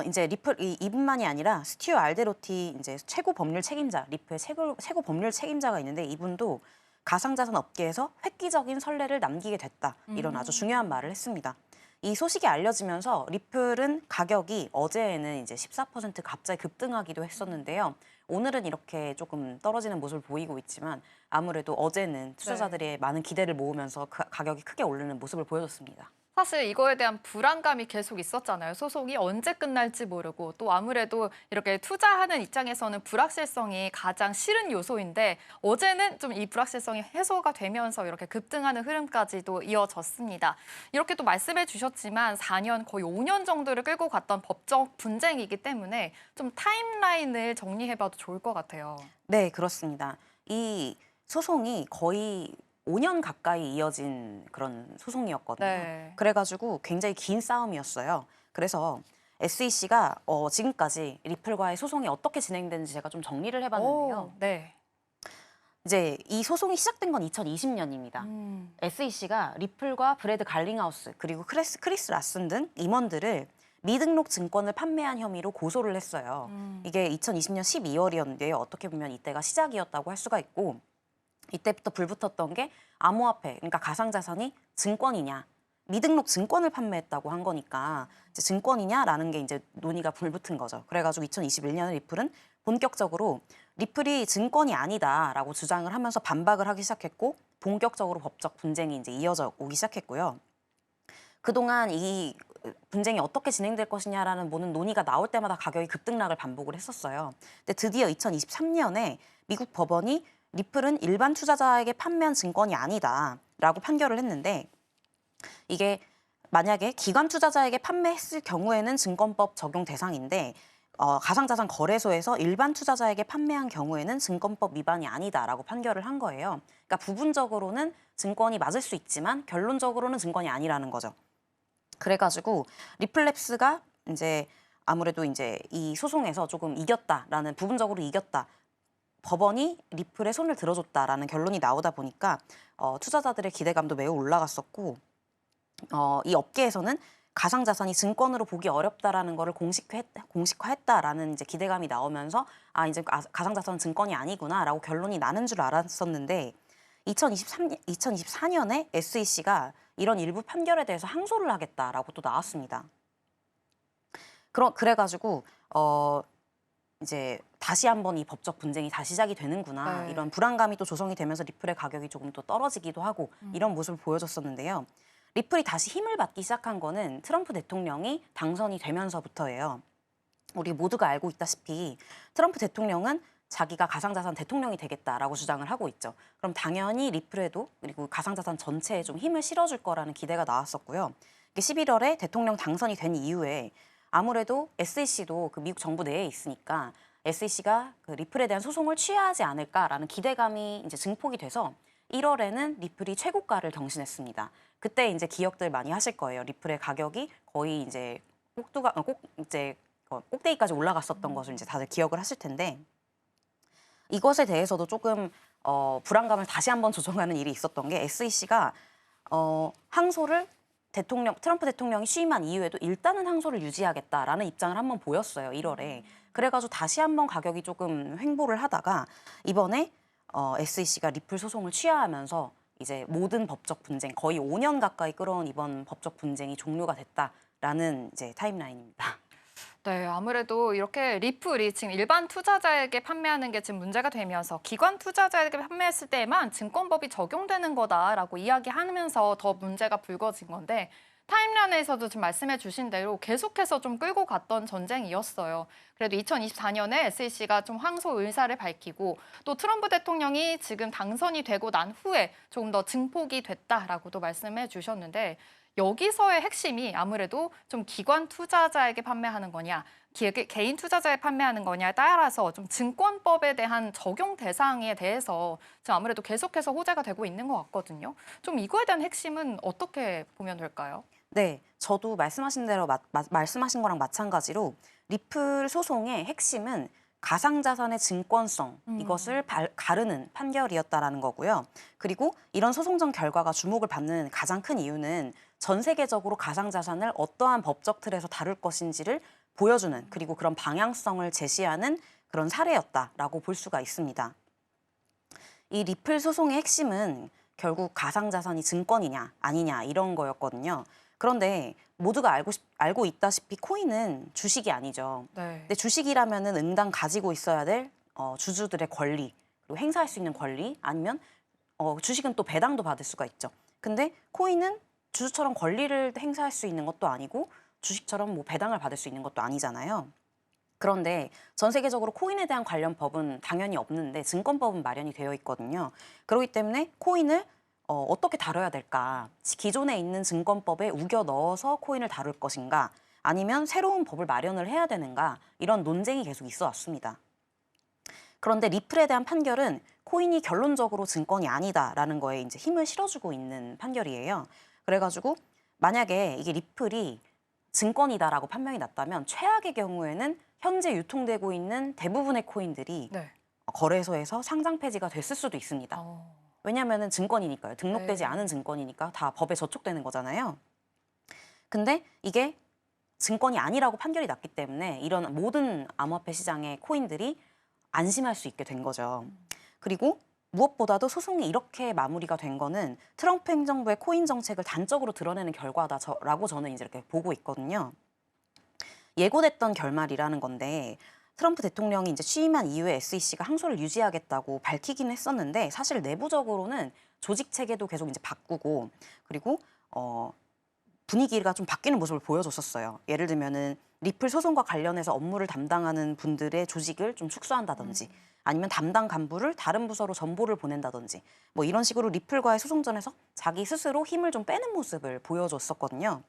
이제 리플 이분만이 아니라 스튜어 알데로티 이제 최고 법률 책임자, 리플의 최고 법률 책임자가 있는데 이분도 가상자산 업계에서 획기적인 선례를 남기게 됐다. 이런 아주 중요한 말을 했습니다. 이 소식이 알려지면서 리플은 가격이 어제에는 이제 14% 갑자기 급등하기도 했었는데요. 오늘은 이렇게 조금 떨어지는 모습을 보이고 있지만 아무래도 어제는 투자자들의 많은 기대를 모으면서 가격이 크게 오르는 모습을 보여줬습니다. 사실 이거에 대한 불안감이 계속 있었잖아요. 소송이 언제 끝날지 모르고 또 아무래도 이렇게 투자하는 입장에서는 불확실성이 가장 싫은 요소인데 어제는 좀 이 불확실성이 해소가 되면서 이렇게 급등하는 흐름까지도 이어졌습니다. 이렇게 또 말씀해 주셨지만 4년 거의 5년 정도를 끌고 갔던 법적 분쟁이기 때문에 좀 타임라인을 정리해봐도 좋을 것 같아요. 네, 그렇습니다. 이 소송이 거의 5년 가까이 이어진 그런 소송이었거든요. 네. 그래가지고 굉장히 긴 싸움이었어요. 그래서 SEC가 지금까지 리플과의 소송이 어떻게 진행되는지 제가 좀 정리를 해봤는데요. 네. 이제 이 소송이 시작된 건 2020년입니다. SEC가 리플과 브래드 갈링하우스 그리고 크리스 라슨 등 임원들을 미등록 증권을 판매한 혐의로 고소를 했어요. 이게 2020년 12월이었는데요. 어떻게 보면 이때가 시작이었다고 할 수가 있고 이때부터 불붙었던 게 암호화폐, 그러니까 가상자산이 증권이냐, 미등록 증권을 판매했다고 한 거니까 이제 증권이냐라는 게 이제 논의가 불붙은 거죠. 그래가지고 2021년에 리플은 본격적으로 리플이 증권이 아니다라고 주장을 하면서 반박을 하기 시작했고 본격적으로 법적 분쟁이 이제 이어져 오기 시작했고요. 그동안 이 분쟁이 어떻게 진행될 것이냐라는 모든 논의가 나올 때마다 가격이 급등락을 반복을 했었어요. 근데 드디어 2023년에 미국 법원이 리플은 일반 투자자에게 판매한 증권이 아니다라고 판결을 했는데 이게 만약에 기관 투자자에게 판매했을 경우에는 증권법 적용 대상인데 가상자산 거래소에서 일반 투자자에게 판매한 경우에는 증권법 위반이 아니다라고 판결을 한 거예요. 그러니까 부분적으로는 증권이 맞을 수 있지만 결론적으로는 증권이 아니라는 거죠. 그래가지고 리플랩스가 이제 아무래도 이제 이 소송에서 조금 이겼다라는 부분적으로 이겼다. 법원이 리플에 손을 들어줬다라는 결론이 나오다 보니까 투자자들의 기대감도 매우 올라갔었고 이 업계에서는 가상자산이 증권으로 보기 어렵다라는 거를 공식화했다라는 이제 기대감이 나오면서 이제 가상자산은 증권이 아니구나라고 결론이 나는 줄 알았었는데 2024년에 SEC가 이런 일부 판결에 대해서 항소를 하겠다라고 또 나왔습니다. 그래가지고 이제 다시 한번 이 법적 분쟁이 다시 시작이 되는구나 네. 이런 불안감이 또 조성이 되면서 리플의 가격이 조금 또 떨어지기도 하고 이런 모습을 보여줬었는데요. 리플이 다시 힘을 받기 시작한 거는 트럼프 대통령이 당선이 되면서부터예요. 우리 모두가 알고 있다시피 트럼프 대통령은 자기가 가상자산 대통령이 되겠다라고 주장을 하고 있죠. 그럼 당연히 리플에도 그리고 가상자산 전체에 좀 힘을 실어줄 거라는 기대가 나왔었고요. 11월에 대통령 당선이 된 이후에 아무래도 SEC도 그 미국 정부 내에 있으니까 SEC가 그 리플에 대한 소송을 취하지 않을까라는 기대감이 이제 증폭이 돼서 1월에는 리플이 최고가를 경신했습니다. 그때 이제 기억들 많이 하실 거예요. 리플의 가격이 거의 이제 꼭대기까지 올라갔었던 것을 이제 다들 기억을 하실 텐데 이것에 대해서도 조금 불안감을 다시 한번 조정하는 일이 있었던 게 SEC가 항소를 트럼프 대통령이 취임한 이후에도 일단은 항소를 유지하겠다라는 입장을 한번 보였어요. 1월에. 그래가지고 다시 한번 가격이 조금 횡보를 하다가 이번에 SEC가 리플 소송을 취하하면서 이제 모든 법적 분쟁 거의 5년 가까이 끌어온 이번 법적 분쟁이 종료가 됐다라는 이제 타임라인입니다. 네, 아무래도 이렇게 리플이 지금 일반 투자자에게 판매하는 게 지금 문제가 되면서 기관 투자자에게 판매했을 때만 증권법이 적용되는 거다라고 이야기하면서 더 문제가 불거진 건데 타임라인에서도 지금 말씀해 주신 대로 계속해서 좀 끌고 갔던 전쟁이었어요. 그래도 2024년에 SEC가 좀 항소 의사를 밝히고 또 트럼프 대통령이 지금 당선이 되고 난 후에 조금 더 증폭이 됐다라고도 말씀해 주셨는데 여기서의 핵심이 아무래도 좀 기관 투자자에게 판매하는 거냐, 개인 투자자에 판매하는 거냐에 따라서 좀 증권법에 대한 적용 대상에 대해서 지금 아무래도 계속해서 호재가 되고 있는 것 같거든요. 좀 이거에 대한 핵심은 어떻게 보면 될까요? 네, 저도 말씀하신 대로 말씀하신 거랑 마찬가지로 리플 소송의 핵심은 가상자산의 증권성 이것을 가르는 판결이었다라는 거고요. 그리고 이런 소송전 결과가 주목을 받는 가장 큰 이유는 전 세계적으로 가상자산을 어떠한 법적 틀에서 다룰 것인지를 보여주는 그리고 그런 방향성을 제시하는 그런 사례였다라고 볼 수가 있습니다. 이 리플 소송의 핵심은 결국 가상자산이 증권이냐 아니냐 이런 거였거든요. 그런데 모두가 알고 있다시피 코인은 주식이 아니죠. 네. 근데 주식이라면은 응당 가지고 있어야 될 주주들의 권리 그리고 행사할 수 있는 권리 아니면 주식은 또 배당도 받을 수가 있죠. 근데 코인은 주주처럼 권리를 행사할 수 있는 것도 아니고 주식처럼 뭐 배당을 받을 수 있는 것도 아니잖아요. 그런데 전 세계적으로 코인에 대한 관련 법은 당연히 없는데 증권법은 마련이 되어 있거든요. 그렇기 때문에 코인을 어떻게 다뤄야 될까? 기존에 있는 증권법에 우겨 넣어서 코인을 다룰 것인가? 아니면 새로운 법을 마련을 해야 되는가? 이런 논쟁이 계속 있어 왔습니다. 그런데 리플에 대한 판결은 코인이 결론적으로 증권이 아니다라는 거에 이제 힘을 실어주고 있는 판결이에요. 그래가지고 만약에 이게 리플이 증권이다라고 판명이 났다면 최악의 경우에는 현재 유통되고 있는 대부분의 코인들이 네. 거래소에서 상장 폐지가 됐을 수도 있습니다. 왜냐하면 증권이니까요. 등록되지 네. 않은 증권이니까 다 법에 저촉되는 거잖아요. 근데 이게 증권이 아니라고 판결이 났기 때문에 이런 모든 암호화폐 시장의 코인들이 안심할 수 있게 된 거죠. 그리고 무엇보다도 소송이 이렇게 마무리가 된 거는 트럼프 행정부의 코인 정책을 단적으로 드러내는 결과다라고 저는 이제 이렇게 보고 있거든요. 예고됐던 결말이라는 건데 트럼프 대통령이 이제 취임한 이후에 SEC가 항소를 유지하겠다고 밝히긴 했었는데 사실 내부적으로는 조직 체계도 계속 이제 바꾸고 그리고 분위기가 좀 바뀌는 모습을 보여줬었어요. 예를 들면은 리플 소송과 관련해서 업무를 담당하는 분들의 조직을 좀 축소한다든지 아니면 담당 간부를 다른 부서로 전보를 보낸다든지 뭐 이런 식으로 리플과의 소송전에서 자기 스스로 힘을 좀 빼는 모습을 보여줬었거든요.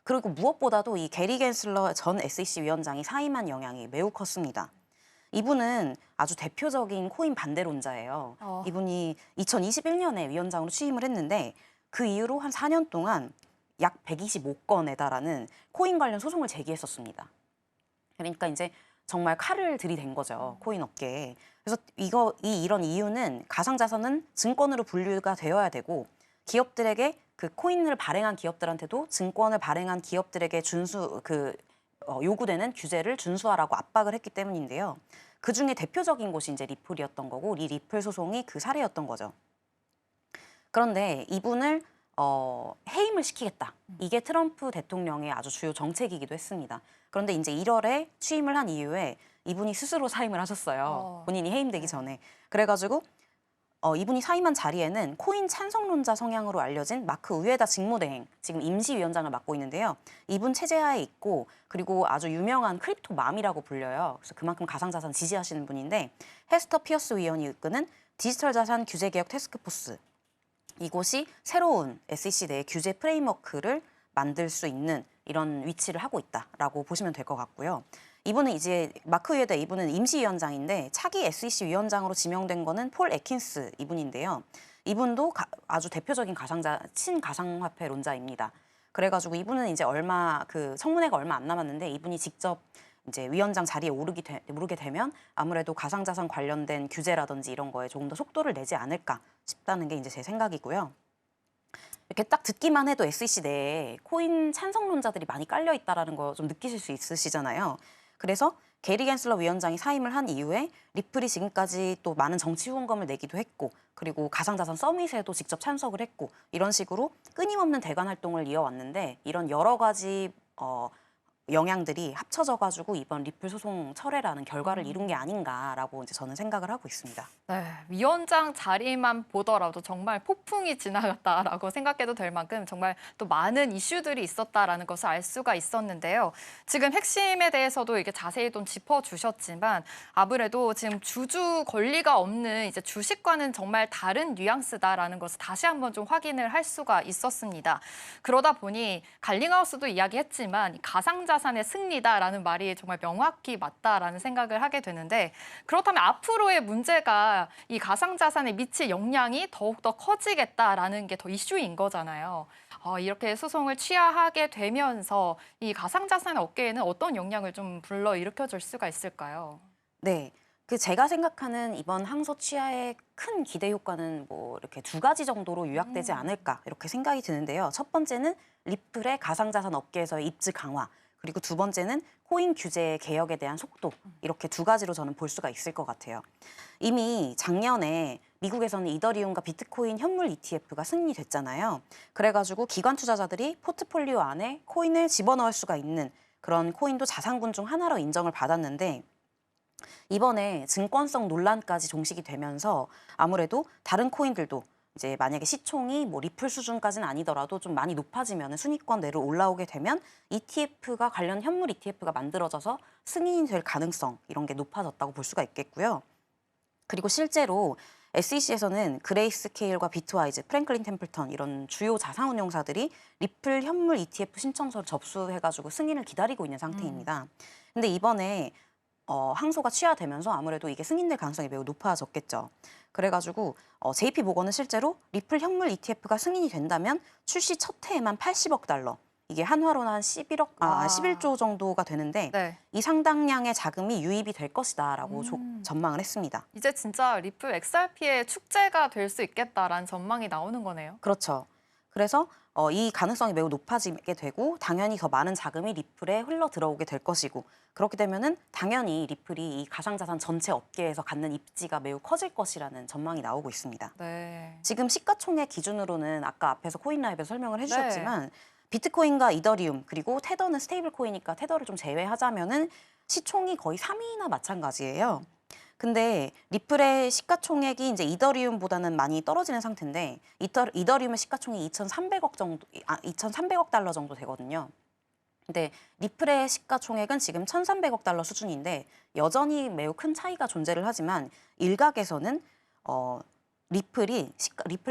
그리고 무엇보다도 이 게리 겐슬러 전 SEC 위원장이 사임한 영향이 매우 컸습니다. 이분은 아주 대표적인 코인 반대론자예요. 이분이 2021년에 위원장으로 취임을 했는데 그 이후로 한 4년 동안 약 125건에 달하는 코인 관련 소송을 제기했었습니다. 그러니까 이제 정말 칼을 들이댄 거죠. 코인 업계에. 그래서 이런 이유는 가상자산은 증권으로 분류가 되어야 되고 기업들에게 그 코인을 발행한 기업들한테도 증권을 발행한 기업들에게 요구되는 규제를 준수하라고 압박을 했기 때문인데요. 그 중에 대표적인 곳이 이제 리플이었던 거고 이 리플 소송이 그 사례였던 거죠. 그런데 이분을 해임을 시키겠다. 이게 트럼프 대통령의 아주 주요 정책이기도 했습니다. 그런데 이제 1월에 취임을 한 이후에 이분이 스스로 사임을 하셨어요. 본인이 해임되기 전에. 그래가지고 이분이 사임한 자리에는 코인 찬성론자 성향으로 알려진 마크 우에다 직무대행, 지금 임시위원장을 맡고 있는데요. 이분 체제하에 있고 그리고 아주 유명한 크립토 맘이라고 불려요. 그래서 그만큼 가상자산 지지하시는 분인데 헤스터 피어스 위원이 이끄는 디지털 자산 규제개혁 태스크포스. 이곳이 새로운 SEC 내 규제 프레임워크를 만들 수 있는 이런 위치를 하고 있다라고 보시면 될 것 같고요. 이분은 이제 마크 우에다 이분은 임시위원장인데 차기 SEC 위원장으로 지명된 거는 폴 애킨스 이분인데요. 이분도 아주 대표적인 친가상화폐론자입니다. 그래가지고 이분은 이제 청문회가 얼마 안 남았는데 이분이 직접 이제 위원장 자리에 오르게 되면 아무래도 가상자산 관련된 규제라든지 이런 거에 조금 더 속도를 내지 않을까 싶다는 게 이제 제 생각이고요. 이렇게 딱 듣기만 해도 SEC 내에 코인 찬성론자들이 많이 깔려 있다라는 거 좀 느끼실 수 있으시잖아요. 그래서 게리 겐슬러 위원장이 사임을 한 이후에 리플이 지금까지 또 많은 정치 후원금을 내기도 했고 그리고 가상자산 서밋에도 직접 참석을 했고 이런 식으로 끊임없는 대관 활동을 이어왔는데 이런 여러 가지 영향들이 합쳐져가지고 이번 리플 소송 철회라는 결과를 이룬 게 아닌가라고 이제 저는 생각을 하고 있습니다. 네, 위원장 자리만 보더라도 정말 폭풍이 지나갔다라고 생각해도 될 만큼 정말 또 많은 이슈들이 있었다라는 것을 알 수가 있었는데요. 지금 핵심에 대해서도 이게 자세히 좀 짚어주셨지만 아무래도 지금 주주 권리가 없는 이제 주식과는 정말 다른 뉘앙스다라는 것을 다시 한번 좀 확인을 할 수가 있었습니다. 그러다 보니 갈링하우스도 이야기했지만 가상자산의 승리다라는 말이 정말 명확히 맞다라는 생각을 하게 되는데 그렇다면 앞으로의 문제가 이 가상자산에 미칠 영향이 더욱더 커지겠다라는 게 더 이슈인 거잖아요. 이렇게 소송을 취하하게 되면서 이 가상자산 업계에는 어떤 영향을 좀 불러일으켜 줄 수가 있을까요? 네. 제가 생각하는 이번 항소 취하의 큰 기대 효과는 뭐 이렇게 두 가지 정도로 요약되지 않을까 이렇게 생각이 드는데요. 첫 번째는 리플의 가상자산 업계에서의 입지 강화, 그리고 두 번째는 코인 규제 개혁에 대한 속도, 이렇게 두 가지로 저는 볼 수가 있을 것 같아요. 이미 작년에 미국에서는 이더리움과 비트코인 현물 ETF가 승인됐잖아요. 그래가지고 기관 투자자들이 포트폴리오 안에 코인을 집어넣을 수가 있는 그런 코인도 자산군 중 하나로 인정을 받았는데 이번에 증권성 논란까지 종식이 되면서 아무래도 다른 코인들도 이제 만약에 시총이 뭐 리플 수준까지는 아니더라도 좀 많이 높아지면 순위권 내로 올라오게 되면 ETF가 관련 현물 ETF가 만들어져서 승인이 될 가능성 이런 게 높아졌다고 볼 수가 있겠고요. 그리고 실제로 SEC에서는 그레이스케일과 비트와이즈, 프랭클린 템플턴 이런 주요 자산운용사들이 리플 현물 ETF 신청서를 접수해가지고 승인을 기다리고 있는 상태입니다. 근데 이번에 항소가 취하되면서 아무래도 이게 승인될 가능성이 매우 높아졌겠죠. 그래가지고 JP 모건은 실제로 리플 현물 ETF가 승인이 된다면 출시 첫 해에만 80억 달러, 이게 한화로는 한 11조 정도가 되는데 네. 이 상당량의 자금이 유입이 될 것이다라고 전망을 했습니다. 이제 진짜 리플 XRP의 축제가 될 수 있겠다라는 전망이 나오는 거네요. 그렇죠. 그래서 이 가능성이 매우 높아지게 되고 당연히 더 많은 자금이 리플에 흘러 들어오게 될 것이고 그렇게 되면은 당연히 리플이 이 가상자산 전체 업계에서 갖는 입지가 매우 커질 것이라는 전망이 나오고 있습니다. 네. 지금 시가총액 기준으로는 아까 앞에서 코인라이브에서 설명을 해주셨지만 비트코인과 이더리움 그리고 테더는 스테이블 코인이니까 테더를 좀 제외하자면은 시총이 거의 3위나 마찬가지예요. 근데 리플의 시가총액이 이제 이더리움보다는 많이 떨어지는 상태인데 이더리움의 시가총액이 2,300억 달러 정도 되거든요. 근데 리플의 시가총액은 지금 1,300억 달러 수준인데 여전히 매우 큰 차이가 존재를 하지만 일각에서는 리플의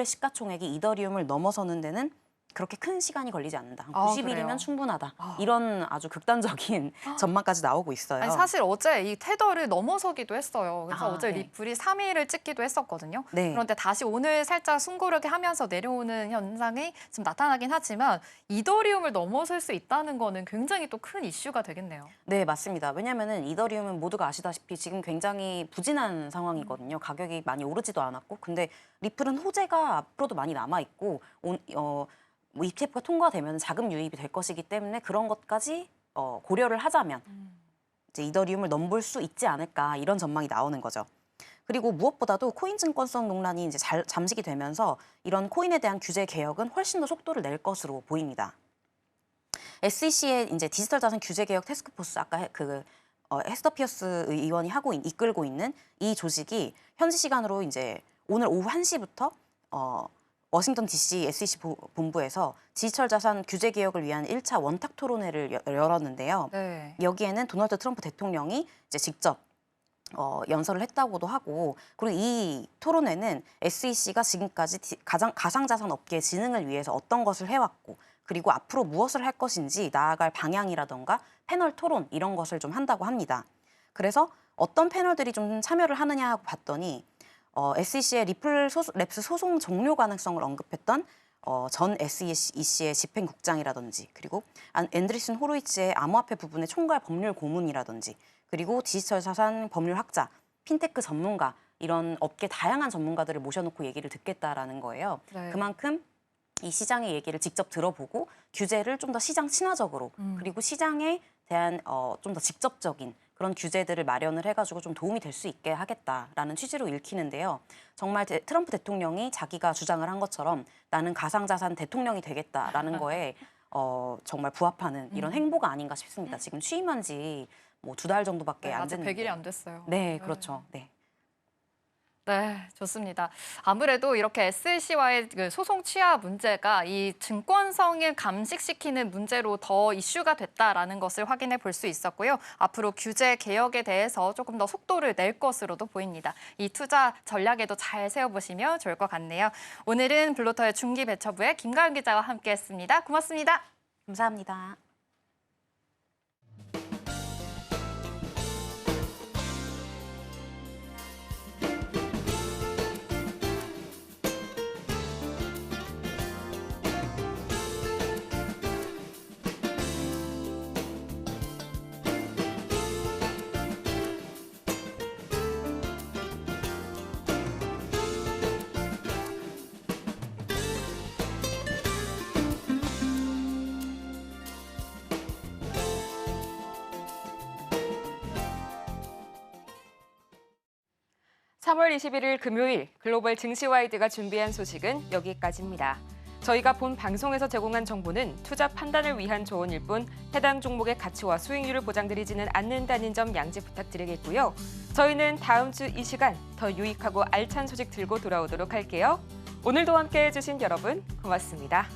시가총액이 이더리움을 넘어서는 데는 그렇게 큰 시간이 걸리지 않는다. 아, 90일이면 그래요? 충분하다. 이런 아주 극단적인 전망까지 나오고 있어요. 아니, 사실 어제 이 테더를 넘어서기도 했어요. 그래서 어제 네. 리플이 3위를 찍기도 했었거든요. 네. 그런데 다시 오늘 살짝 숨고르게 하면서 내려오는 현상이 지금 나타나긴 하지만 이더리움을 넘어설 수 있다는 거는 굉장히 또 큰 이슈가 되겠네요. 네, 맞습니다. 왜냐하면 이더리움은 모두가 아시다시피 지금 굉장히 부진한 상황이거든요. 가격이 많이 오르지도 않았고. 근데 리플은 호재가 앞으로도 많이 남아있고 뭐 ETF가 통과되면 자금 유입이 될 것이기 때문에 그런 것까지 고려를 하자면 이제 이더리움을 넘볼 수 있지 않을까 이런 전망이 나오는 거죠. 그리고 무엇보다도 코인 증권성 논란이 이제 잠식이 되면서 이런 코인에 대한 규제 개혁은 훨씬 더 속도를 낼 것으로 보입니다. SEC의 이제 디지털 자산 규제 개혁 태스크포스 아까 헤스터 피어스 의원이 이끌고 있는 이 조직이 현지 시간으로 이제 오늘 오후 1시부터 워싱턴 DC SEC 본부에서 디지털 자산 규제 개혁을 위한 1차 원탁 토론회를 열었는데요. 네. 여기에는 도널드 트럼프 대통령이 이제 직접 연설을 했다고도 하고 그리고 이 토론회는 SEC가 지금까지 가상자산 업계의 진흥을 위해서 어떤 것을 해왔고 그리고 앞으로 무엇을 할 것인지 나아갈 방향이라던가 패널 토론 이런 것을 좀 한다고 합니다. 그래서 어떤 패널들이 좀 참여를 하느냐 하고 봤더니 SEC의 랩스 소송 종료 가능성을 언급했던 전 SEC의 집행국장이라든지 그리고 앤드리슨 호로이츠의 암호화폐 부분의 총괄 법률 고문이라든지 그리고 디지털 자산 법률학자, 핀테크 전문가 이런 업계 다양한 전문가들을 모셔놓고 얘기를 듣겠다라는 거예요. 네. 그만큼 이 시장의 얘기를 직접 들어보고 규제를 좀 더 시장 친화적으로 그리고 시장에 대한 좀 더 직접적인 그런 규제들을 마련을 해가지고 좀 도움이 될 수 있게 하겠다라는 취지로 읽히는데요. 정말 트럼프 대통령이 자기가 주장을 한 것처럼 나는 가상자산 대통령이 되겠다라는 거에 정말 부합하는 이런 행보가 아닌가 싶습니다. 지금 취임한 지 뭐 2달 정도밖에 안 아직 됐는데. 100일이 안 됐어요. 네, 그렇죠. 네. 네, 좋습니다. 아무래도 이렇게 SEC와의 소송 취하 문제가 이 증권성을 감식시키는 문제로 더 이슈가 됐다라는 것을 확인해 볼 수 있었고요. 앞으로 규제 개혁에 대해서 조금 더 속도를 낼 것으로도 보입니다. 이 투자 전략에도 잘 세워보시면 좋을 것 같네요. 오늘은 블루터의 중기배처부의 김가연 기자와 함께했습니다. 고맙습니다. 감사합니다. (3월 21일) 금요일 글로벌 증시와이드가 준비한 소식은 여기까지입니다. 저희가 본 방송에서 제공한 정보는 투자 판단을 위한 조언일 뿐 해당 종목의 가치와 수익률을 보장드리지는 않는다는 점 양지 부탁드리겠고요. 저희는 다음 주 이 시간 더 유익하고 알찬 소식 들고 돌아오도록 할게요. 오늘도 함께해 주신 여러분 고맙습니다.